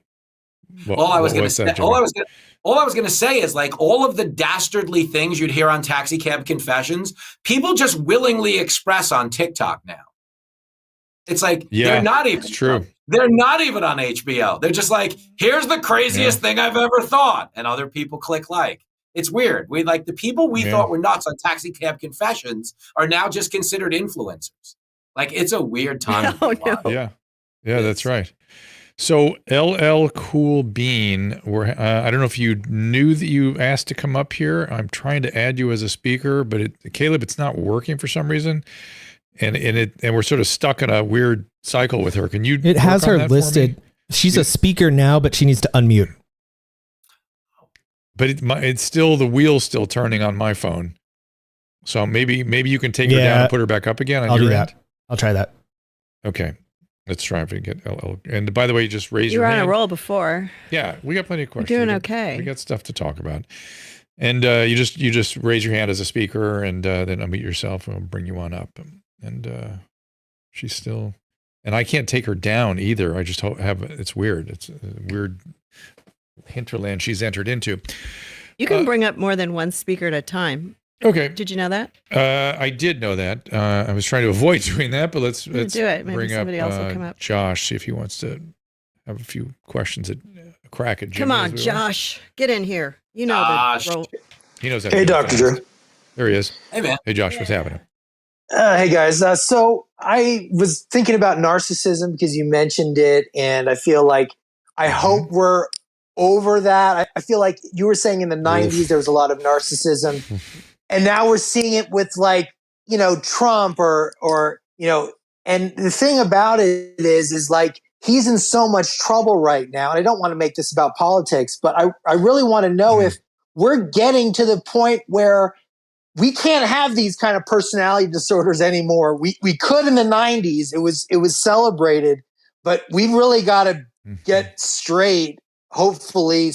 All I was going to say is, like, all of the dastardly things you'd hear on Taxi Cab Confessions, people just willingly express on TikTok now. It's like, they're not even. It's true. They're not even on HBO. They're just like, here's the craziest thing I've ever thought, and other people click like. It's weird. We like the people we thought were nuts on Taxi Cab Confessions are now just considered influencers. Like, it's a weird time. Oh, no. Yeah, that's right. So LL Cool Bean, I don't know if you knew that you asked to come up here. I'm trying to add you as a speaker, but Caleb, it's not working for some reason, and we're sort of stuck in a weird cycle with her. Can you? It has her listed. She's a speaker now, but she needs to unmute. But it's still, the wheel's still turning on my phone. So maybe you can take her down and put her back up again. I'll do that. I'll try that. Okay. Let's try if we can get LL. And by the way, just raise your hand. You were on a roll before. Yeah, we got plenty of questions. You're doing okay. We got stuff to talk about. And you just raise your hand as a speaker, and then unmute yourself, and we'll bring you on up. And she's still, and I can't take her down either. I just it's weird. It's a weird hinterland she's entered into. You can bring up more than one speaker at a time. Okay. Did you know that? I did know that. I was trying to avoid doing that, but let's do it. Maybe bring somebody else will come up. Josh, see if he wants to have a few questions at crack at Jimmy. Come on, Josh, get in here. You know the role. He knows that. Hey, Dr. Drew. There he is. Hey, man. Hey, Josh, what's happening? Hey, guys. So I was thinking about narcissism because you mentioned it, and I feel like I hope we're over that. I feel like you were saying in the 90s there was a lot of narcissism. And now we're seeing it with, like, you know, Trump or, you know, and the thing about it is like, he's in so much trouble right now. And I don't want to make this about politics, but I really want to know if we're getting to the point where we can't have these kind of personality disorders anymore. We could in the 90s. It was celebrated, but we've really got to get straight, hopefully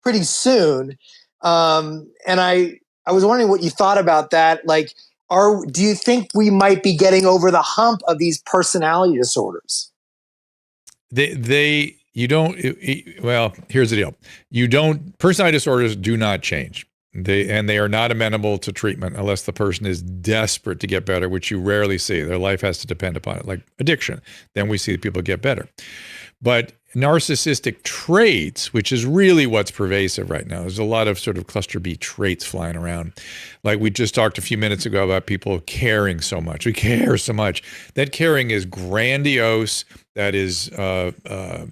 pretty soon. And I was wondering what you thought about that. Like, do you think we might be getting over the hump of these personality disorders? Well, here's the deal. Personality disorders do not change. They are not amenable to treatment unless the person is desperate to get better, which you rarely see. Their life has to depend upon it, like addiction. Then we see people get better. But narcissistic traits, which is really what's pervasive right now. There's a lot of sort of cluster B traits flying around. Like we just talked a few minutes ago about people caring so much. We care so much. That caring is grandiose. That is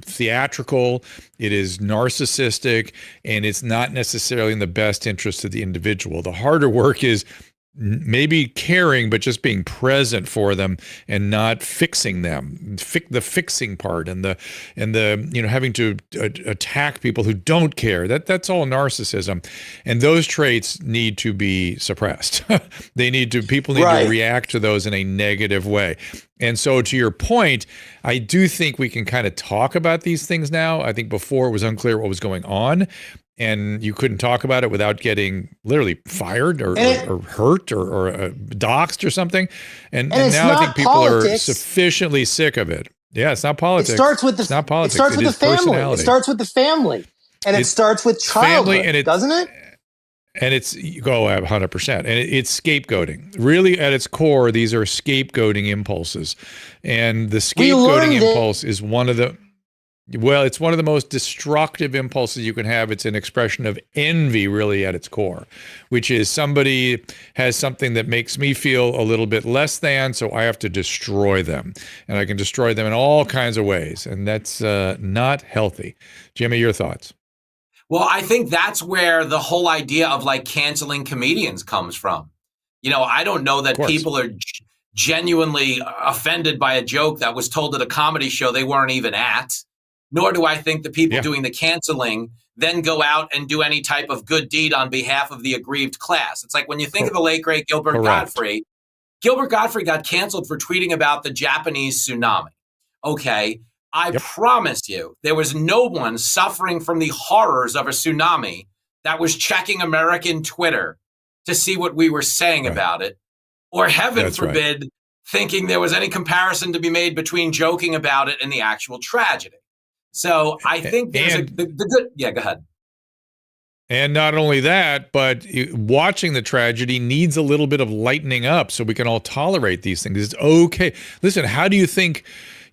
theatrical. It is narcissistic, and it's not necessarily in the best interest of the individual. The harder work is maybe caring, but just being present for them and not fixing them. The fixing part and the having to attack people who don't care. That's all narcissism, and those traits need to be suppressed. People need to react to those in a negative way. And so, to your point, I do think we can kind of talk about these things now. I think before it was unclear what was going on, and you couldn't talk about it without getting literally fired or hurt or doxxed or something. And now I think people are sufficiently sick of it. Yeah, it's not politics. It starts with it's not politics. It starts with the family. Personality. It starts with the family, and it starts with childhood, doesn't it? And it's 100%. And it's scapegoating. Really, at its core, these are scapegoating impulses. And the scapegoating impulse is one of the most destructive impulses you can have. It's an expression of envy, really, at its core, which is somebody has something that makes me feel a little bit less than, so I have to destroy them. And I can destroy them in all kinds of ways. And that's not healthy. Jimmy, your thoughts? Well, I think that's where the whole idea of like canceling comedians comes from. I don't know that people are genuinely offended by a joke that was told at a comedy show they weren't even at. Nor do I think the people doing the canceling then go out and do any type of good deed on behalf of the aggrieved class. It's like when you think of the late, great Gilbert Gottfried. Gilbert Gottfried got canceled for tweeting about the Japanese tsunami. Okay. I promise you, there was no one suffering from the horrors of a tsunami that was checking American Twitter to see what we were saying about it, or heaven forbid, thinking there was any comparison to be made between joking about it and the actual tragedy. So I think there's the good. Yeah, go ahead. And not only that, but watching the tragedy needs a little bit of lightening up so we can all tolerate these things. It's okay. Listen, how do you think?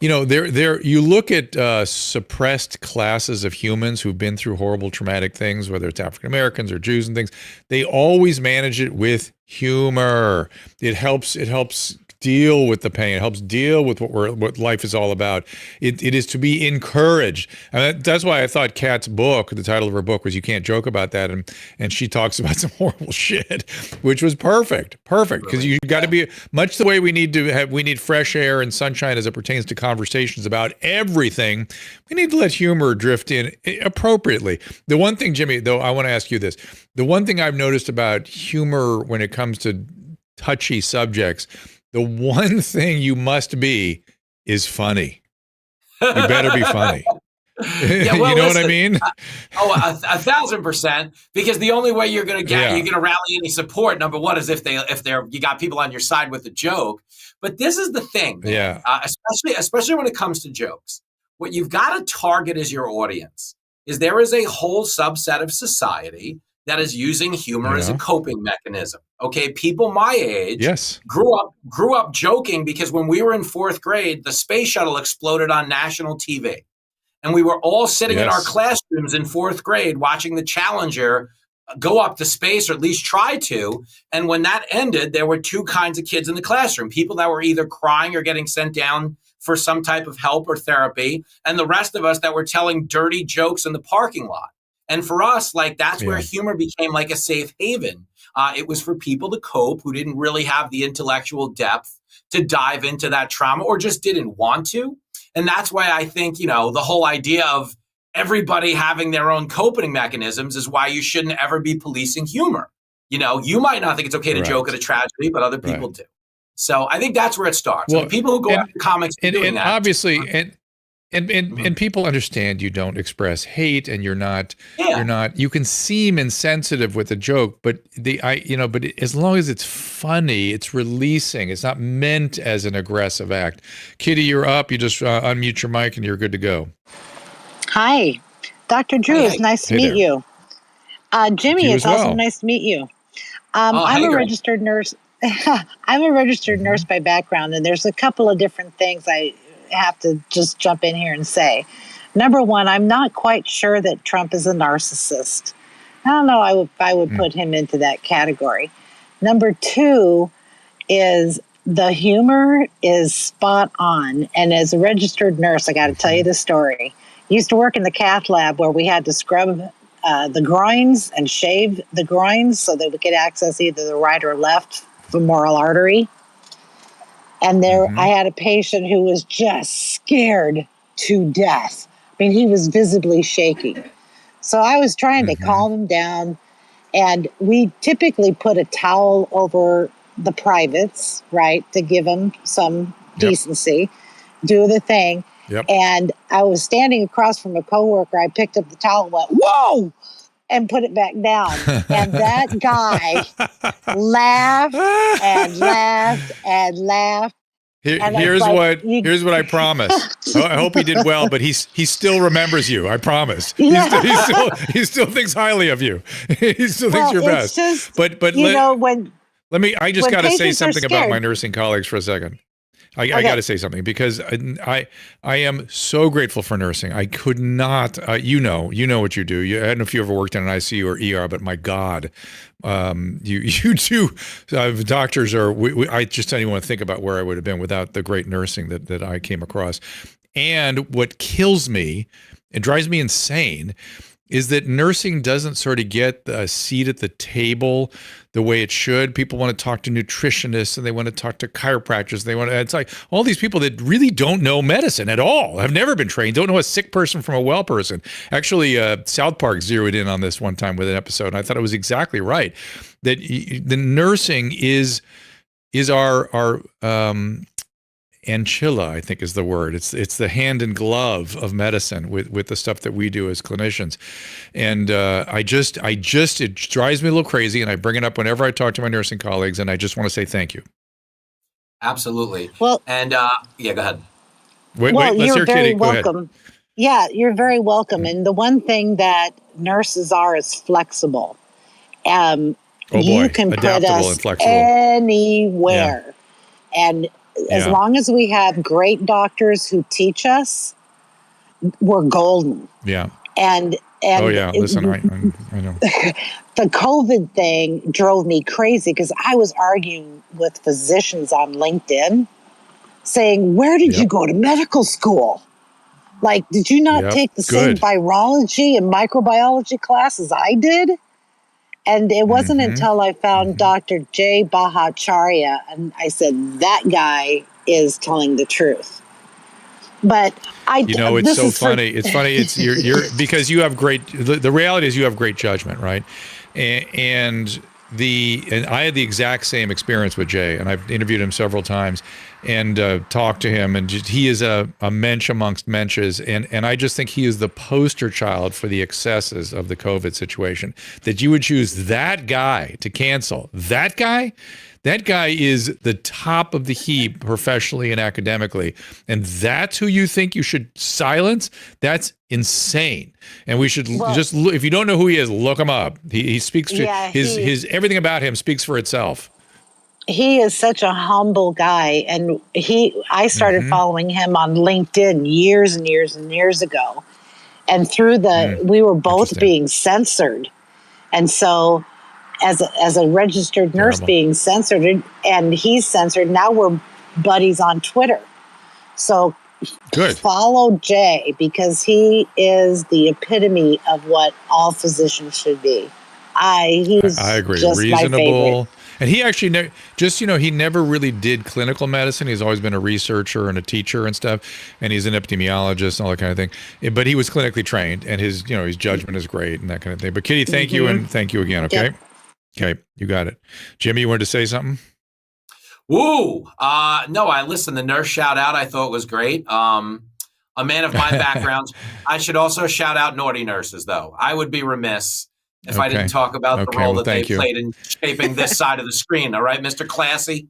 You look at suppressed classes of humans who've been through horrible traumatic things, whether it's African Americans or Jews and things, they always manage it with humor. It helps deal with the pain. It helps deal with what life is all about. It is to be encouraged. And that's why I thought Kat's book, the title of her book was "You Can't Joke About That," and she talks about some horrible shit, which was perfect, because you got to be much the way we need fresh air and sunshine as it pertains to conversations about everything. We need to let humor drift in appropriately. The one thing, Jimmy, though, I want to ask you this: the one thing I've noticed about humor when it comes to touchy subjects. The one thing you must be is funny. You better be funny. Yeah, well, you know what I mean? 1,000%. Because the only way you're going to rally any support, number one, is if you got people on your side with a joke. But this is the thing, especially when it comes to jokes. What you've got to target as your audience is there is a whole subset of society that is using humor as a coping mechanism. Okay, people my age grew up joking because when we were in 4th grade, the space shuttle exploded on national TV. And we were all sitting in our classrooms in 4th grade watching the Challenger go up to space, or at least try to. And when that ended, there were two kinds of kids in the classroom: people that were either crying or getting sent down for some type of help or therapy, and the rest of us that were telling dirty jokes in the parking lot. And for us, that's where humor became like a safe haven. It was for people to cope who didn't really have the intellectual depth to dive into that trauma or just didn't want to. And that's why I think, the whole idea of everybody having their own coping mechanisms is why you shouldn't ever be policing humor. You might not think it's okay to joke at a tragedy, but other people do. So I think that's where it starts. Well, people who go after comics doing that. Obviously, And people understand you don't express hate, and you're not. You can seem insensitive with a joke, but but as long as it's funny, it's releasing. It's not meant as an aggressive act. Kitty, you're up. You just unmute your mic, and you're good to go. Hi, Dr. Drew. It's nice to meet you. Jimmy, it's also nice to meet you. I'm a registered nurse. I'm a registered nurse by background, and there's a couple of different things I have to just jump in here and say. Number one, I'm not quite sure that Trump is a narcissist. I don't know if I would put him into that category. Number two is the humor is spot on. And as a registered nurse, I got to tell you the story. I used to work in the cath lab where we had to scrub the groins and shave the groins so that we could access either the right or left femoral artery. And I had a patient who was just scared to death. I mean, he was visibly shaking. So I was trying to calm him down. And we typically put a towel over the privates, right, to give him some decency, do the thing. And I was standing across from a coworker. I picked up the towel and went, "Whoa!" and put it back down. And that guy laughed and laughed and laughed. Here's what I promise. I hope he did well, but he still remembers you. I promise. Yeah. He still thinks highly of you. He still thinks you're best. Just, but I just got to say something about my nursing colleagues for a second. I got to say something because I am so grateful for nursing. I could not, you know what you do. I don't know if you ever worked in an ICU or ER, but my God, you two doctors are, I just don't even want to think about where I would have been without the great nursing that I came across. And what kills me and drives me insane is that nursing doesn't sort of get a seat at the table the way it should. People want to talk to nutritionists and they want to talk to chiropractors. It's like all these people that really don't know medicine at all, have never been trained, don't know a sick person from a well person. Actually, South Park zeroed in on this one time with an episode, and I thought it was exactly right. That the nursing is our ancilla, I think is the word. It's the hand and glove of medicine with the stuff that we do as clinicians. And it drives me a little crazy, and I bring it up whenever I talk to my nursing colleagues, and I just want to say thank you. Absolutely. Well, and go ahead. Wait, let's hear Kitty. Go ahead. Yeah, you're very welcome. And the one thing that nurses are is flexible. You can put us anywhere. Yeah. And as long as we have great doctors who teach us, we're golden. Yeah. And listen, I know. The COVID thing drove me crazy because I was arguing with physicians on LinkedIn saying, "Where did you go to medical school? Like, did you not take the same virology and microbiology class as I did?" And it wasn't until I found Dr. Jay Bahacharya, and I said, that guy is telling the truth. But it's so funny. It's funny. It's you're because you have the reality is you have great judgment, right? And I had the exact same experience with Jay, and I've interviewed him several times and talked to him, and he is a mensch amongst mensches, and I just think he is the poster child for the excesses of the COVID situation. That you would choose that guy to cancel that guy is the top of the heap professionally and academically, and that's who you think you should silence. That's insane. And we should just look, if you don't know who he is, look him up. He speaks to his everything about him speaks for itself. He is such a humble guy, and I started following him on LinkedIn years and years and years ago, and through we were both being censored, and so as a registered nurse being censored, and he's censored, now we're buddies on Twitter. So follow Jay because he is the epitome of what all physicians should be. I agree. Just reasonable. And he actually he never really did clinical medicine. He's always been a researcher and a teacher and stuff. And he's an epidemiologist and all that kind of thing. But he was clinically trained, and his judgment is great and that kind of thing. But Kitty, thank you, and thank you again. Okay. Yep. Okay, you got it. Jimmy, you wanted to say something? Woo! No, I listened. The nurse shout out, I thought was great. A man of my background. I should also shout out naughty nurses, though. I would be remiss if I didn't talk about the role that they played in shaping this side of the screen. All right, Mr. Classy.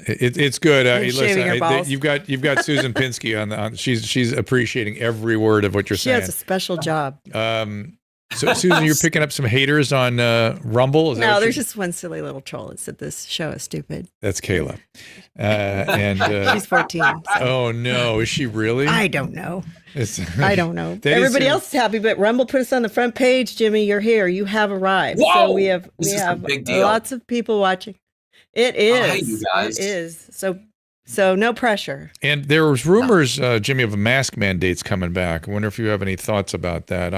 It's good. Listen, you've got Susan Pinsky on. She's appreciating every word of what you're saying. She has a special job. So, Susan, you're picking up some haters on Rumble? Is that No, what there's just one silly little troll that said this show is stupid. That's Kayla. She's 14. So. Oh, no. Is she really? I don't know. I don't know. Everybody is, else is happy, but Rumble put us on the front page. Jimmy, you're here. You have arrived. Whoa! So we have a big deal. Lots of people watching. It is. Oh, hey, you guys. It is. So no pressure. And there was rumors, Jimmy, of mask mandates coming back. I wonder if you have any thoughts about that.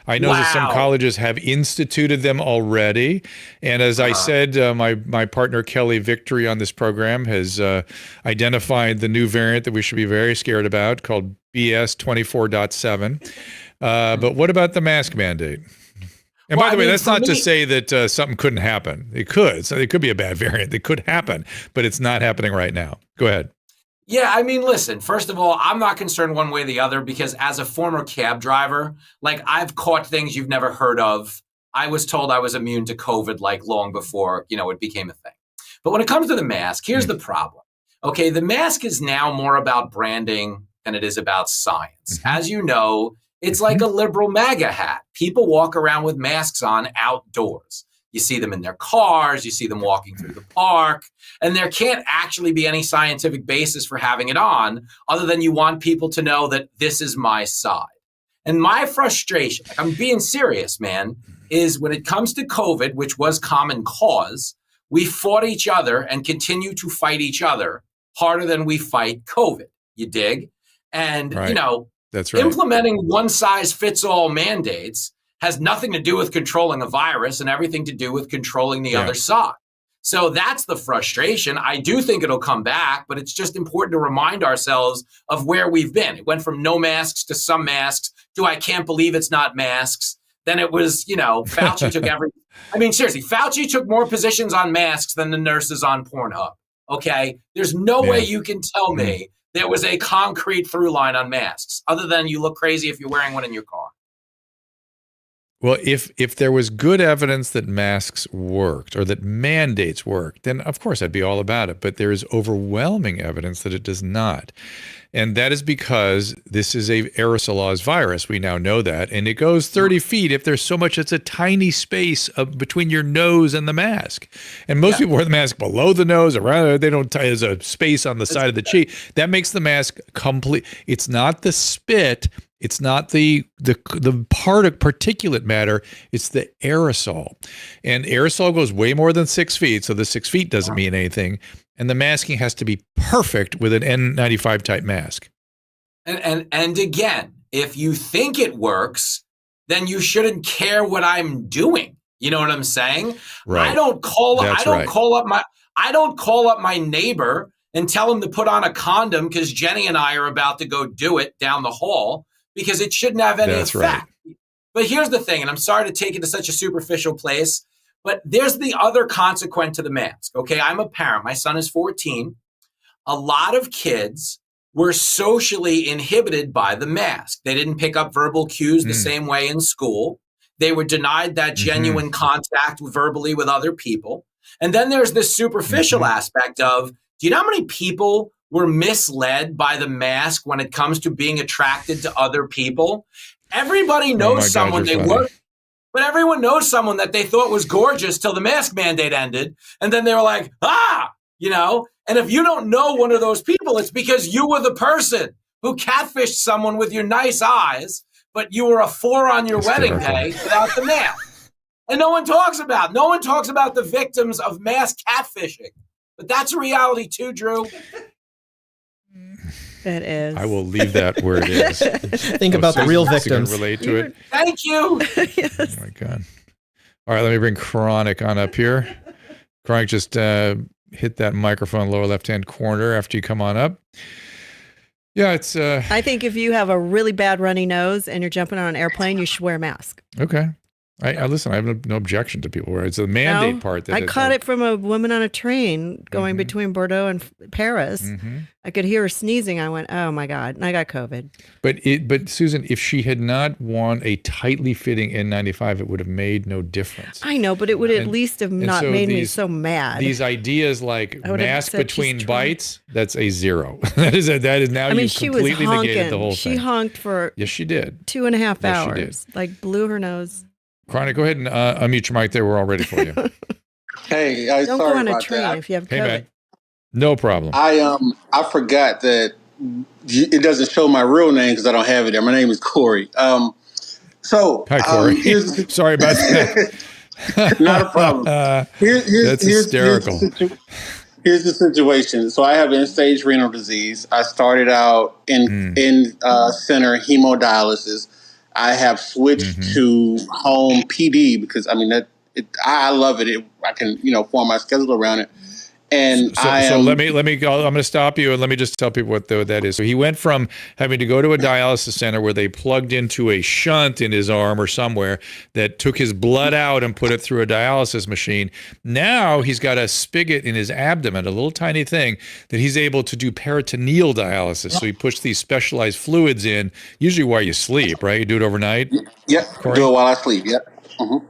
I know that some colleges have instituted them already. And as I said, my partner Kelly Victory on this program has identified the new variant that we should be very scared about called BS 24.7. But what about the mask mandate? And by the way, that's not to say that something couldn't happen. It could. So it could be a bad variant. It could happen, but it's not happening right now. Go ahead. Yeah, I mean, listen, first of all, I'm not concerned one way or the other because as a former cab driver, like I've caught things you've never heard of. I was told I was immune to COVID like long before, it became a thing. But when it comes to the mask, here's the problem. Okay, the mask is now more about branding than it is about science. Mm-hmm. As you know, it's like a liberal MAGA hat. People walk around with masks on outdoors. You see them in their cars, you see them walking through the park, and there can't actually be any scientific basis for having it on other than you want people to know that this is my side. And my frustration, I'm being serious, man, is when it comes to COVID, which was common cause, we fought each other and continue to fight each other harder than we fight COVID. You dig? And, That's right. Implementing one-size-fits-all mandates has nothing to do with controlling a virus and everything to do with controlling the other side. So that's the frustration. I do think it'll come back, but it's just important to remind ourselves of where we've been. It went from no masks to some masks to I can't believe it's not masks. Then it was, Fauci took seriously, Fauci took more positions on masks than the nurses on Pornhub. Okay? There's no way you can tell me there was a concrete through line on masks, other than you look crazy if you're wearing one in your car. Well, if there was good evidence that masks worked or that mandates worked, then of course I'd be all about it. But there is overwhelming evidence that it does not. And that is because this is a aerosolized virus. We now know that. And it goes 30 feet if there's so much, it's a tiny space between your nose and the mask. And most people wear the mask below the nose, around, they don't tie, there's a space on the side of the cheek. That makes the mask complete. It's not the spit. It's not the particulate matter, it's the aerosol. And aerosol goes way more than 6 feet, so the 6 feet doesn't mean anything. And the masking has to be perfect with an N95 type mask. And again, if you think it works, then you shouldn't care what I'm doing. You know what I'm saying? Right. I don't call up my neighbor and tell him to put on a condom because Jenny and I are about to go do it down the hall. Because it shouldn't have any effect. Right. But here's the thing, and I'm sorry to take it to such a superficial place, but there's the other consequence to the mask. Okay, I'm a parent. My son is 14. A lot of kids were socially inhibited by the mask. They didn't pick up verbal cues the same way in school. They were denied that genuine contact verbally with other people. And then there's this superficial aspect of, do you know how many people were misled by the mask when it comes to being attracted to other people? Everybody knows someone but everyone knows someone that they thought was gorgeous till the mask mandate ended. And then they were like, and if you don't know one of those people, it's because you were the person who catfished someone with your nice eyes, but you were a 4 on your wedding day without the mask. And no one talks about the victims of mass catfishing. But that's a reality too, Drew. It is. I will leave that where it is. Think about the real victims. Relate to it. Thank you. Yes. Oh my God. All right, let me bring Chronic on up here. Chronic, just hit that microphone lower left-hand corner after you come on up. Yeah, it's... I think if you have a really bad runny nose and you're jumping on an airplane, you should wear a mask. Okay. I listen, I have no objection to people where it's the mandate part. That I caught it from a woman on a train going between Bordeaux and Paris. I could hear her sneezing. I went, oh my God. And I got COVID. But Susan, if she had not worn a tightly fitting N95, it would have made no difference. I know, but it would at least have not made me so mad. These ideas like mask between bites, that's a 0. that is now you've completely negated the whole thing. She honked for yes, she did. 2.5 hours. Like blew her nose. Chronic, go ahead and unmute your mic there. We're all ready for you. Hey, don't go on a train if you have COVID. Hey, man. No problem. I forgot that it doesn't show my real name because I don't have it there. My name is Corey. Hi, Corey. Sorry about that. Not a problem. That's hysterical. Here's the situation. So I have end-stage renal disease. I started out in center hemodialysis. I have switched to home PD because I love it. I can form my schedule around it. And so let me go. I'm going to stop you and let me just tell people what that is. So he went from having to go to a dialysis center where they plugged into a shunt in his arm or somewhere that took his blood out and put it through a dialysis machine. Now he's got a spigot in his abdomen, a little tiny thing that he's able to do peritoneal dialysis. So he puts these specialized fluids in, usually while you sleep, right? You do it overnight? Yeah, do it while I sleep, yeah. Mm-hmm.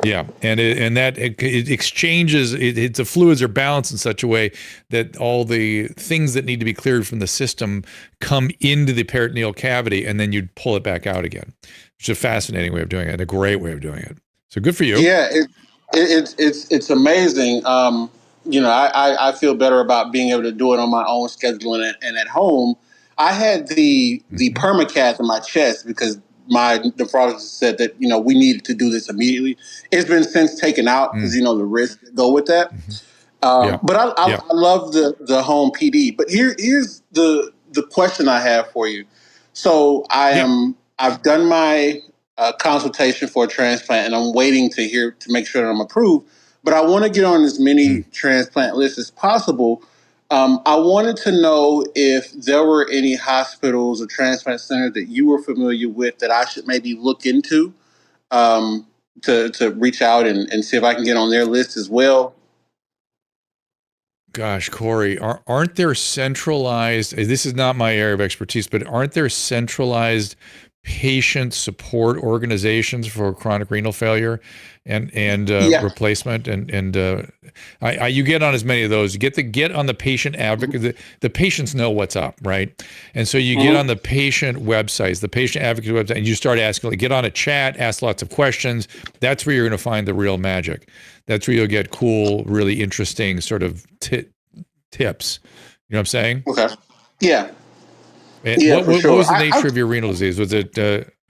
Yeah, and it exchanges. The fluids are balanced in such a way that all the things that need to be cleared from the system come into the peritoneal cavity, and then you pull it back out again. Which is a fascinating way of doing it, a great way of doing it. So good for you. Yeah, it's amazing. I feel better about being able to do it on my own schedule and at home. I had the permacath in my chest because my nephrologist said that we needed to do this immediately. It's been since taken out because the risks that go with that. But I love the home PD. But here's the question I have for you. So I've done my consultation for a transplant, and I'm waiting to make sure that I'm approved. But I want to get on as many transplant lists as possible. I wanted to know if there were any hospitals or transplant centers that you were familiar with that I should maybe look into to reach out and see if I can get on their list as well. Gosh, Corey, aren't there centralized, this is not my area of expertise, but aren't there centralized patient support organizations for chronic renal failure and replacement and you get on as many of those. You get on the patient advocate. The patients know what's up, right? And so you get on the patient websites, the patient advocate website, and you start asking, get on a chat, ask lots of questions. That's where you're going to find the real magic. That's where you'll get cool, really interesting sort of tips. You know what I'm saying? Okay. Yeah. And what was the nature of your renal disease? Was it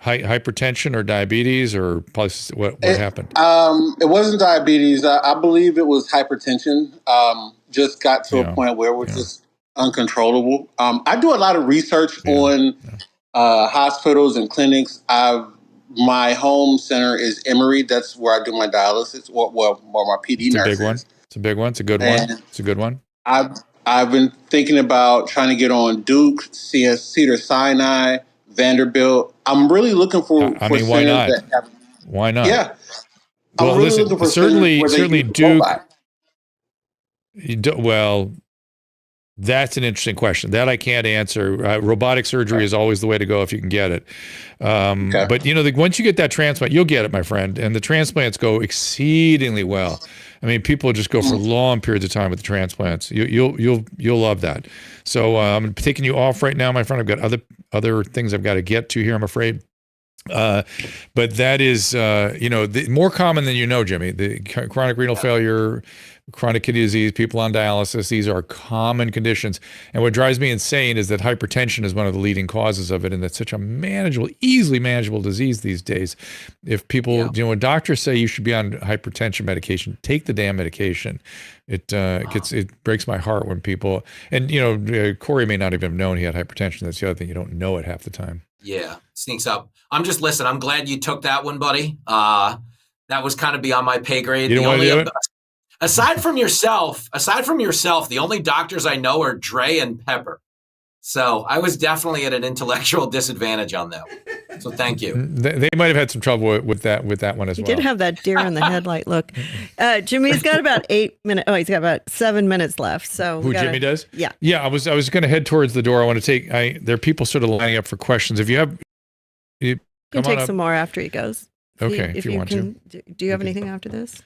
hypertension or diabetes or what happened? It wasn't diabetes. I believe it was hypertension. Just got to a point where it was just uncontrollable. I do a lot of research on hospitals and clinics. My home center is Emory. That's where I do my dialysis. Where my PD nurse is. Big one. It's a big one. It's a good one. It's a good one. I've been thinking about trying to get on Duke, Cedars-Sinai, Vanderbilt. I'm really looking for. Why not? Why not? Yeah. Well, really listen. Certainly Duke. Well, that's an interesting question that I can't answer. Robotic surgery is always the way to go if you can get it. But once you get that transplant, you'll get it, my friend. And the transplants go exceedingly well. I mean, people just go for long periods of time with the transplants. You'll love that. So I'm taking you off right now, my friend. I've got other things I've got to get to here, I'm afraid. But that is, more common than Jimmy. The chronic renal failure, chronic kidney disease, people on dialysis, these are common conditions. And what drives me insane is that hypertension is one of the leading causes of it. And that's such a easily manageable disease these days. If people, when doctors say you should be on hypertension medication, take the damn medication. It breaks my heart when people, and Corey may not even have known he had hypertension. That's the other thing. You don't know it half the time. Yeah, sneaks up. I'm glad you took that one, buddy. That was kind of beyond my pay grade. You don't want to do it? Aside from yourself, the only doctors I know are Dre and Pepper. So I was definitely at an intellectual disadvantage on that one. So thank you. They might have had some trouble with that one as well. He did have that deer in the headlight look. Jimmy's got about 8 minutes. Oh, he's got about 7 minutes left. So Jimmy does? Yeah. Yeah. I was going to head towards the door. I want to there are people sort of lining up for questions. If you have, you can take some more after he goes. Okay, if you want to. Do you have anything after this?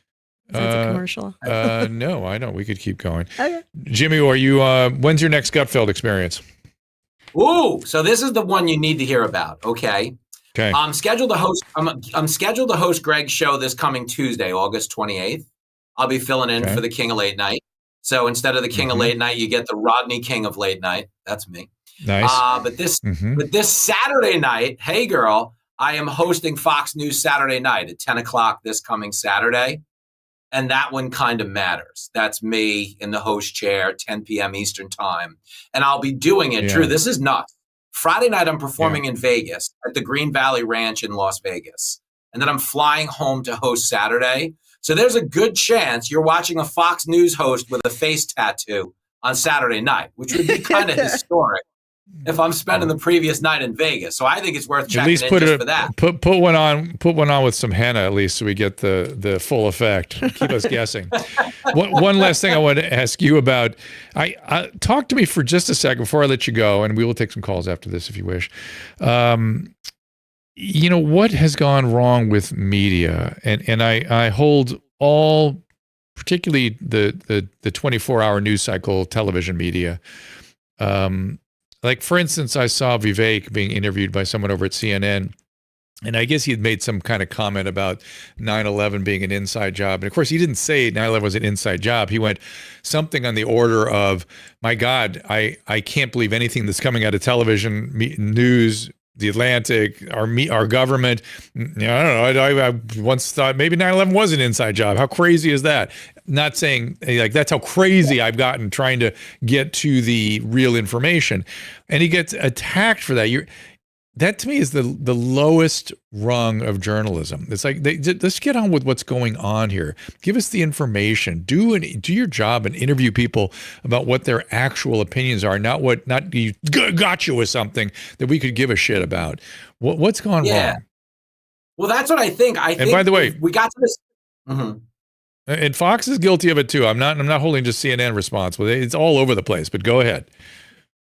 That's a commercial. No, I don't. We could keep going. Okay. Jimmy, are you? When's your next gut filled experience? Ooh, so this is the one you need to hear about. Okay. Okay. I'm scheduled to host Greg's show this coming Tuesday, August 28th. I'll be filling in for the King of Late Night. So instead of the King of Late Night, you get the Rodney King of Late Night. That's me. Nice. But this Saturday night, hey girl, I am hosting Fox News Saturday night at 10 o'clock this coming Saturday. And that one kind of matters. That's me in the host chair, 10 p.m. Eastern time. And I'll be doing it, Drew. This is nuts. Friday night, I'm performing in Vegas at the Green Valley Ranch in Las Vegas. And then I'm flying home to host Saturday. So there's a good chance you're watching a Fox News host with a face tattoo on Saturday night, which would be kind of historic if I'm spending the previous night in Vegas. So I think it's worth checking in just for that. Put one on with some henna at least so we get the full effect. Keep us guessing. One last thing I want to ask you about. I talk to me for just a second before I let you go, and we will take some calls after this if you wish. What has gone wrong with media? And I hold all, particularly the 24-hour news cycle television media. Like, for instance, I saw Vivek being interviewed by someone over at CNN, and I guess he had made some kind of comment about 9/11 being an inside job. And of course, he didn't say 9/11 was an inside job. He went something on the order of, my God, I can't believe anything that's coming out of television, news, the Atlantic, our government. I don't know. I once thought maybe 9/11 was an inside job. How crazy is that? Not saying like that's how crazy I've gotten trying to get to the real information. And he gets attacked for that. That to me is the lowest rung of journalism. It's like, let's get on with what's going on here. Give us the information. Do your job and interview people about what their actual opinions are, not you got you with something that we could give a shit about. What's gone wrong? Well, that's what I think. And by the way, we got to this. And Fox is guilty of it too. I'm not holding just CNN responsible. It's all over the place. But go ahead.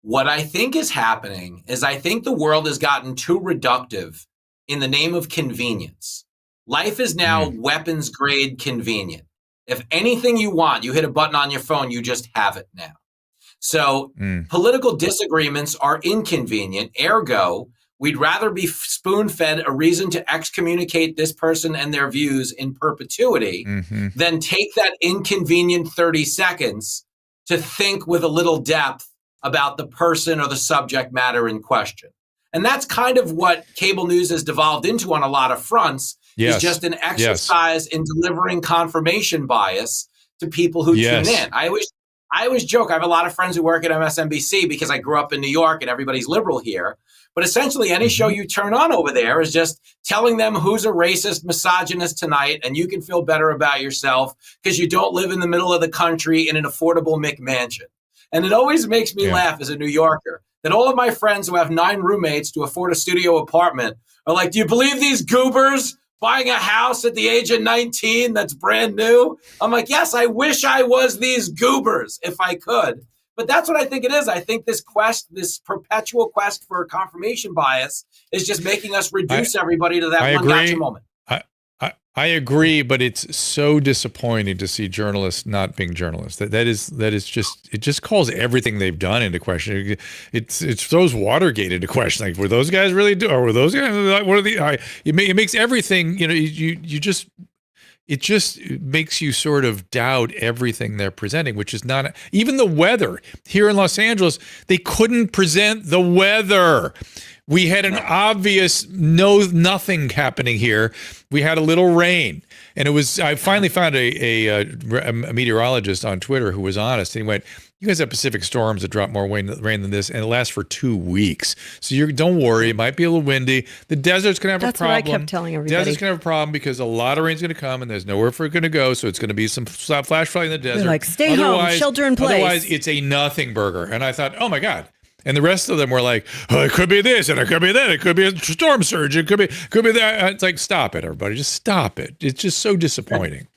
What I think is happening is I think the world has gotten too reductive in the name of convenience. Life is now weapons grade convenient. If anything you want, you hit a button on your phone, you just have it now. So political disagreements are inconvenient. Ergo, we'd rather be spoon-fed a reason to excommunicate this person and their views in perpetuity than take that inconvenient 30 seconds to think with a little depth about the person or the subject matter in question. And that's kind of what cable news has devolved into on a lot of fronts, is just an exercise in delivering confirmation bias to people who tune in. I always joke, I have a lot of friends who work at MSNBC because I grew up in New York and everybody's liberal here. But essentially any show you turn on over there is just telling them who's a racist, misogynist tonight, and you can feel better about yourself because you don't live in the middle of the country in an affordable McMansion. And it always makes me laugh as a New Yorker that all of my friends who have 9 roommates to afford a studio apartment are like, do you believe these goobers buying a house at the age of 19 that's brand new? I'm like, yes, I wish I was these goobers if I could. But that's what I think it is. I think this perpetual quest for confirmation bias is just making us reduce everybody to that one gotcha moment. I agree, but it's so disappointing to see journalists not being journalists. That is just, it just calls everything they've done into question. It throws Watergate into question. Like, were those guys really or were those guys like, what are the? It makes everything. It just makes you sort of doubt everything they're presenting, which is not even the weather here in Los Angeles. They couldn't present the weather. We had an obvious nothing happening here. We had a little rain, and I finally found a meteorologist on Twitter who was honest. And he went, "You guys have Pacific storms that drop more rain than this, and it lasts for 2 weeks. So don't worry. It might be a little windy. The desert's going to have a problem. That's what I kept telling everybody. The desert's going to have a problem because a lot of rain's going to come, and there's nowhere for it going to go. So it's going to be some flash flood in the desert. They're like, stay home, shelter in place. Otherwise, it's a nothing burger." And I thought, oh my God. And the rest of them were like, oh, it could be this, and it could be that, it could be a storm surge, it could be that. It's like, stop it, everybody, just stop it. It's just so disappointing.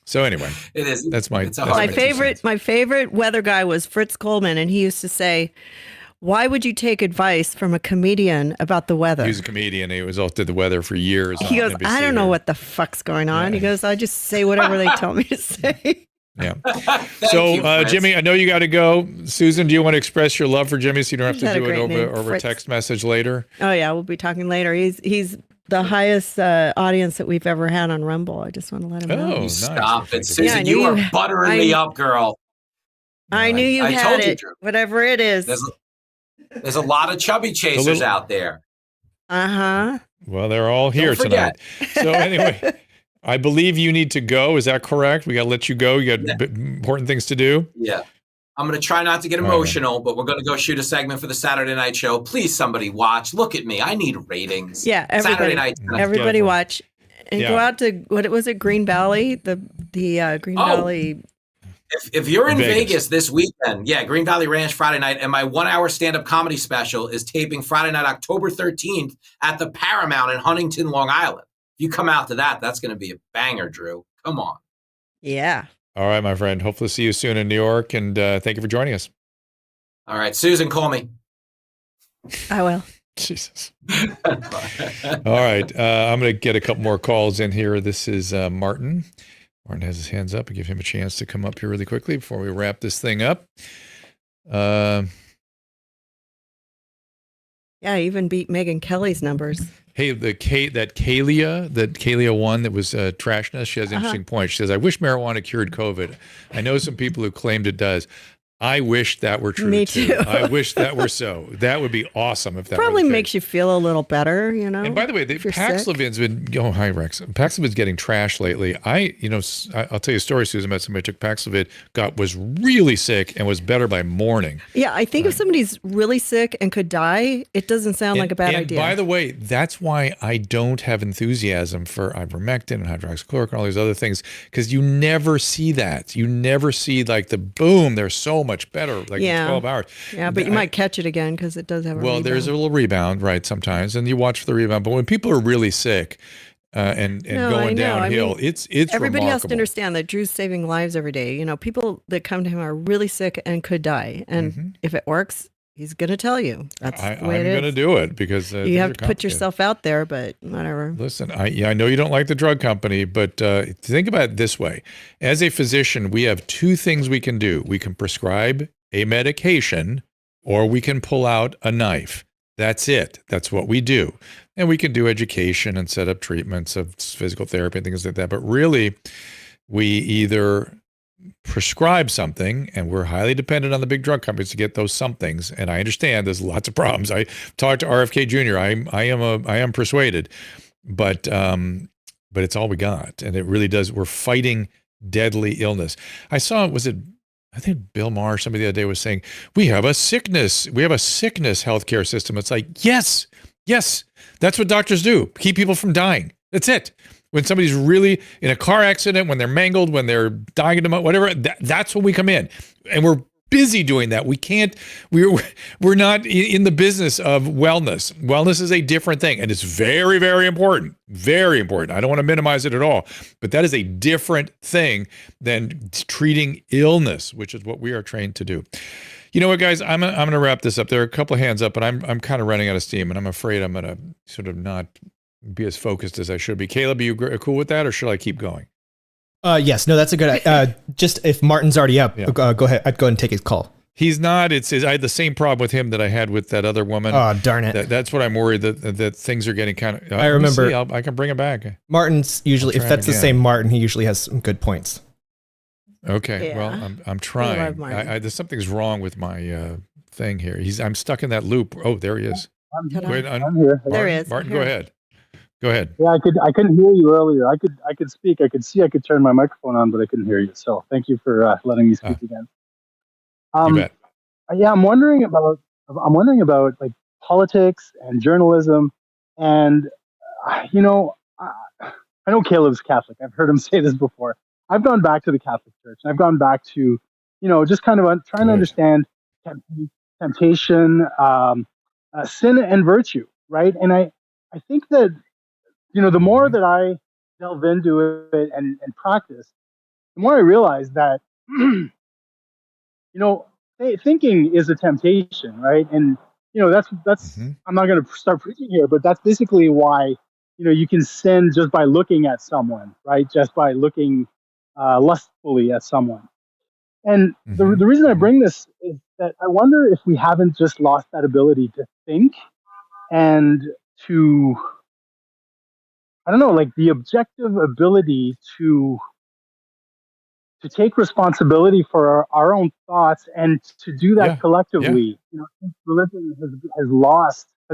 So anyway, it is. That's my favorite weather guy was Fritz Coleman, and he used to say, "Why would you take advice from a comedian about the weather?" He was a comedian. He did the weather for years. He goes, "I don't know what the fuck's going on." He goes, "I just say whatever they tell me to say." Yeah. So, Jimmy, I know you got to go. Susan, do you want to express your love for Jimmy so you don't have to do it over text message later? Oh, yeah. We'll be talking later. He's the highest audience that we've ever had on Rumble. I just want to let him know. Oh, nice. Stop it. Susan, you are buttering me up, girl. I knew you had it, whatever it is. There's a lot of chubby chasers out there. Uh-huh. Well, they're all here tonight. So anyway, I believe you need to go. Is that correct? We got to let you go. You got important things to do. Yeah. I'm going to try not to get emotional, but we're going to go shoot a segment for the Saturday night show. Please, somebody watch. Look at me. I need ratings. Yeah. Saturday night. Everybody watch. And go out to, what was it, Green Valley? The Green Valley. If you're in Vegas this weekend, Green Valley Ranch Friday night, and my 1 hour stand-up comedy special is taping Friday night, October 13th at the Paramount in Huntington, Long Island. If you come out to that, that's going to be a banger, Drew. Come on. Yeah. All right, my friend. Hopefully see you soon in New York, and thank you for joining us. All right, Susan, call me. I will. Jesus. All right. I'm going to get a couple more calls in here. This is Martin. Martin has his hands up. I give him a chance to come up here really quickly before we wrap this thing up. Yeah, I even beat Megyn Kelly's numbers. Hey, that Kalia one that was trashness, she has an interesting point. She says, I wish marijuana cured COVID. I know some people who claimed it does. I wish that were true. Me too. I wish that were so. That would be awesome if that probably makes you feel a little better, you know. And by the way, Paxlovid's been hi Rex. Paxlovid's getting trashed lately. I'll tell you a story, Susan, about somebody who took Paxlovid, was really sick and was better by morning. Yeah, I think if somebody's really sick and could die, it doesn't sound like a bad idea. By the way, that's why I don't have enthusiasm for ivermectin and hydroxychloroquine and all these other things, because you never see that. You never see like the boom. They're so much better, like in 12 hours. Yeah, but you might catch it again because it does have a rebound. There's a little rebound, right, sometimes, and you watch for the rebound. But when people are really sick and going downhill, it's everybody remarkable. has to understand that Drew's saving lives every day. You know, people that come to him are really sick and could die. And if it works, he's going to tell you. That's the way it is. I'm going to do it because you have to put yourself out there, but whatever. Listen, I know you don't like the drug company, but think about it this way. As a physician, we have two things we can do. We can prescribe a medication or we can pull out a knife. That's it. That's what we do. And we can do education and set up treatments of physical therapy and things like that. But really, we either prescribe something, and we're highly dependent on the big drug companies to get those somethings. And I understand there's lots of problems. I talked to RFK Jr. I am persuaded, but it's all we got, and it really does. We're fighting deadly illness. I think Bill Maher, somebody the other day was saying, we have a sickness healthcare system. It's like, yes, that's what doctors do. Keep people from dying. That's it. When somebody's really in a car accident, when they're mangled, when they're dying, whatever, that's when we come in. And we're busy doing that. We're not in the business of wellness. Wellness is a different thing, and it's very, very important. Very important. I don't want to minimize it at all, but that is a different thing than treating illness, which is what we are trained to do. You know what, guys? I'm going to wrap this up. There are a couple of hands up, but I'm kind of running out of steam, and I'm afraid I'm going to sort of not be as focused as I should be. Caleb, are you cool with that, or should I keep going? Yes, no, that's a good. Just if Martin's already up, go ahead. I'd go ahead and take his call. He's not. I had the same problem with him that I had with that other woman. Oh, darn it! That's what I'm worried that things are getting kind of. I remember. I can bring it back. Martin's usually, if that's the same Martin, he usually has some good points. Okay, well, I'm trying. There's something's wrong with my thing here. I'm stuck in that loop. Oh, there he is. I'm here. There he is. Martin, go ahead. Go ahead. Yeah, I couldn't hear you earlier. I could speak. I could see. I could turn my microphone on, but I couldn't hear you. So thank you for letting me speak again. You bet. Yeah, I'm wondering about like politics and journalism, and I know Caleb's Catholic. I've heard him say this before. I've gone back to the Catholic Church, and I've gone back to just kind of trying to understand temptation, sin, and virtue, right? And I think that the more that I delve into it and practice, the more I realize that, thinking is a temptation, right? And, that's, I'm not going to start preaching here, but that's basically why, you can sin just by looking at someone, right? Just by looking lustfully at someone. And the reason I bring this is that I wonder if we haven't just lost that ability to think and to, I don't know, like the objective ability to take responsibility for our own thoughts and to do that collectively. You know, I think religion has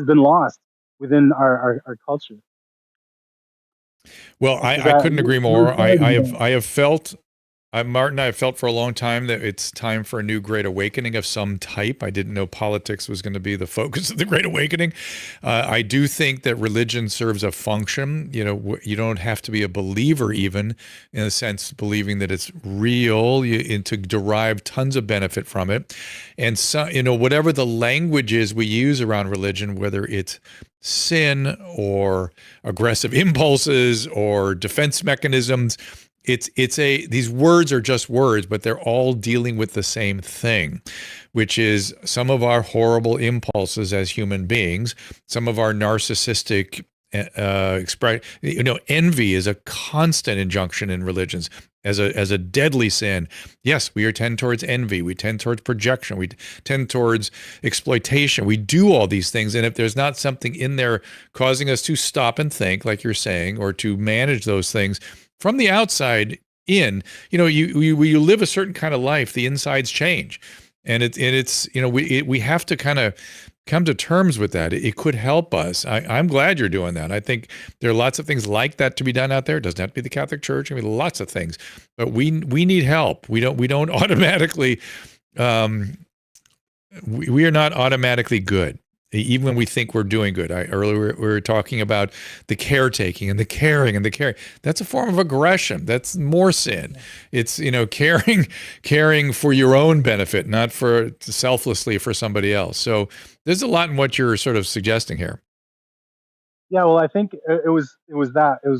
been lost within our culture. Well, I couldn't agree more. I have felt, Martin, I have felt for a long time that it's time for a new Great Awakening of some type. I didn't know politics was going to be the focus of the Great Awakening. I do think that religion serves a function. You know, you don't have to be a believer even, in a sense, believing that it's real, and to derive tons of benefit from it. And so, you know, whatever the language is we use around religion, whether it's sin or aggressive impulses or defense mechanisms, these words are just words, but they're all dealing with the same thing, which is some of our horrible impulses as human beings, some of our narcissistic envy is a constant injunction in religions as a deadly sin. Yes, we tend towards envy. We tend towards projection. We tend towards exploitation. We do all these things. And if there's not something in there causing us to stop and think, like you're saying, or to manage those things from the outside in, you know, you live a certain kind of life, the insides change. And it's you know, we have to kind of come to terms with that. It could help us. I'm glad you're doing that. I think there are lots of things like that to be done out there. It doesn't have to be the Catholic Church. I mean, lots of things, but we need help. We don't automatically, we are not automatically good, even when we think we're doing good. Earlier we were talking about the caretaking and the caring and the caring. That's a form of aggression. That's more sin. It's, you know, caring for your own benefit, not for selflessly for somebody else. So there's a lot in what you're sort of suggesting here. Yeah, well, I think it was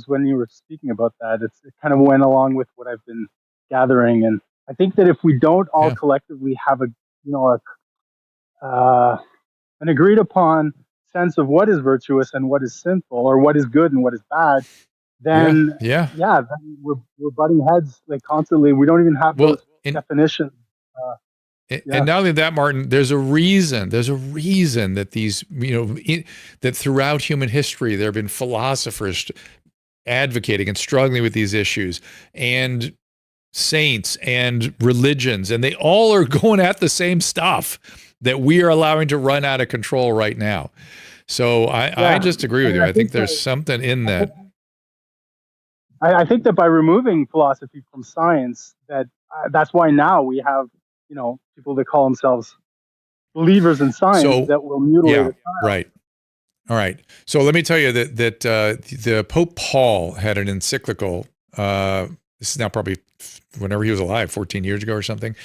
when you were speaking about that, it kind of went along with what I've been gathering. And I think that if we don't all collectively have an agreed upon sense of what is virtuous and what is sinful, or what is good and what is bad, then then we're butting heads like constantly. We don't even have those definitions. And not only that, Martin, there's a reason that these, you know, that throughout human history, there have been philosophers advocating and struggling with these issues, and saints and religions, and they all are going at the same stuff that we are allowing to run out of control right now. So I just agree with you. I think there's something in that. I think that by removing philosophy from science, that's why now we have, you know, people that call themselves believers in science that will mutilate a child. Right. All right. So let me tell you that the Pope Paul had an encyclical. This is now probably whenever he was alive, 14 years ago or something.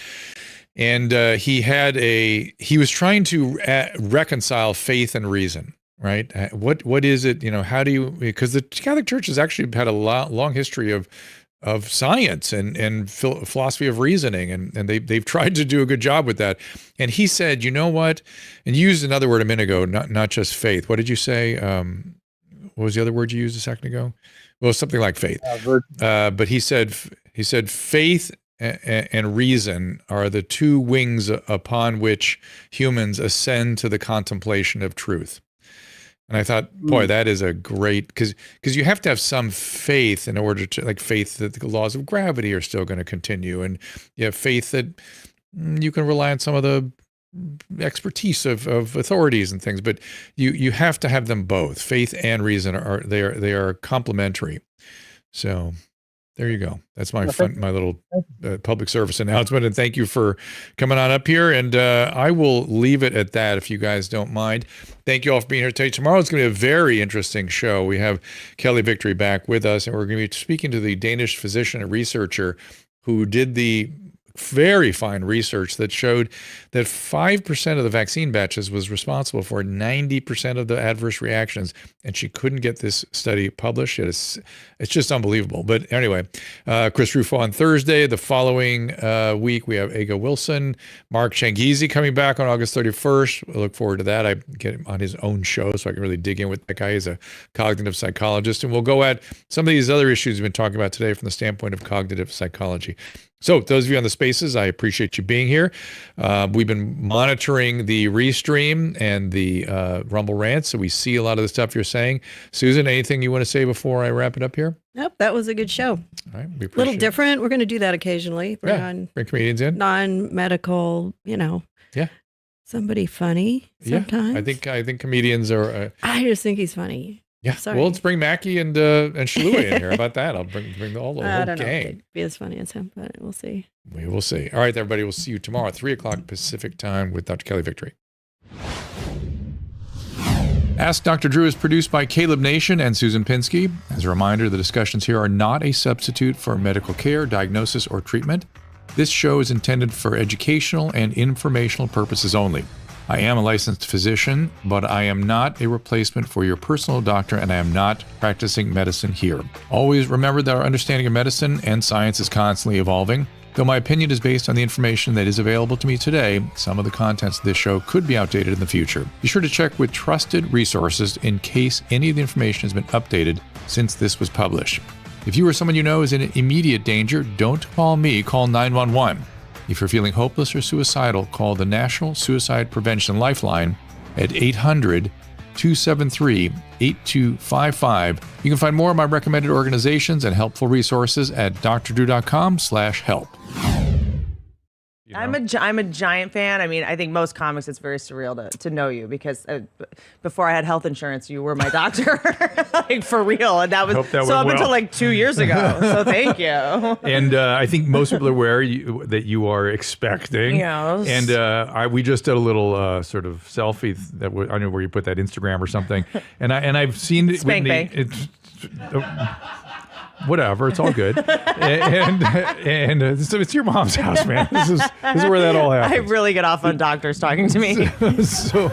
And he was trying to reconcile faith and reason, right? What is it, you know, how do you, because the Catholic Church has actually had a long history of science and philosophy of reasoning, and they've tried to do a good job with that. And he said, you know what, and you used another word a minute ago, not just faith. What did you say? What was the other word you used a second ago? Well, something like faith. But he said faith and reason are the two wings upon which humans ascend to the contemplation of truth. And I thought, boy, that is a great, because you have to have some faith in order to, like, faith that the laws of gravity are still going to continue, and you have faith that you can rely on some of the expertise of authorities and things, but you have to have them both. Faith and reason are complementary. So there you go. That's my little public service announcement. And thank you for coming on up here. And I will leave it at that if you guys don't mind. Thank you all for being here today. Tomorrow is going to be a very interesting show. We have Kelly Victory back with us, and we're going to be speaking to the Danish physician and researcher who did the very fine research that showed that 5% of the vaccine batches was responsible for 90% of the adverse reactions, and she couldn't get this study published. It's just unbelievable. But anyway, Chris Rufo on Thursday. The following week, we have Ega Wilson, Mark Changizi coming back on August 31st. I look forward to that. I get him on his own show so I can really dig in with that guy. He's a cognitive psychologist, and we'll go at some of these other issues we've been talking about today from the standpoint of cognitive psychology. So those of you on the spaces, I appreciate you being here. We've been monitoring the Restream and the Rumble rants, so we see a lot of the stuff you're saying. Susan, anything you want to say before I wrap it up here? Nope, that was a good show. All right, we appreciate little different. We're going to do that occasionally. Bring comedians in. Non-medical, somebody funny sometimes. Yeah, I think comedians are. I just think he's funny. Yeah. Sorry. Well, let's bring Mackie and Shalua in here. How about that? I'll bring the whole I don't know if gang. they'd be as funny as him, but we'll see. We will see. All right, everybody. We'll see you tomorrow at 3:00 Pacific time with Dr. Kelly Victory. Ask Dr. Drew is produced by Caleb Nation and Susan Pinsky. As a reminder, the discussions here are not a substitute for medical care, diagnosis, or treatment. This show is intended for educational and informational purposes only. I am a licensed physician, but I am not a replacement for your personal doctor, and I am not practicing medicine here. Always remember that our understanding of medicine and science is constantly evolving. Though my opinion is based on the information that is available to me today, some of the contents of this show could be outdated in the future. Be sure to check with trusted resources in case any of the information has been updated since this was published. If you or someone you know is in immediate danger, don't call me, call 911. If you're feeling hopeless or suicidal, call the National Suicide Prevention Lifeline at 800-273-8255. You can find more of my recommended organizations and helpful resources at drdrew.com/help. I'm a giant fan. I mean, I think most comics, it's very surreal to know you because before I had health insurance, you were my doctor, like for real. And that was so up until like 2 years ago. So thank you. And I think most people are aware that you are expecting. Yes. And we just did a little sort of selfie that I don't know where you put that, Instagram or something. And I've seen it. Spank Whitney. bank. Whatever, it's all good. and so it's your mom's house, man. This is where that all happens. I really get off on doctors talking to me. So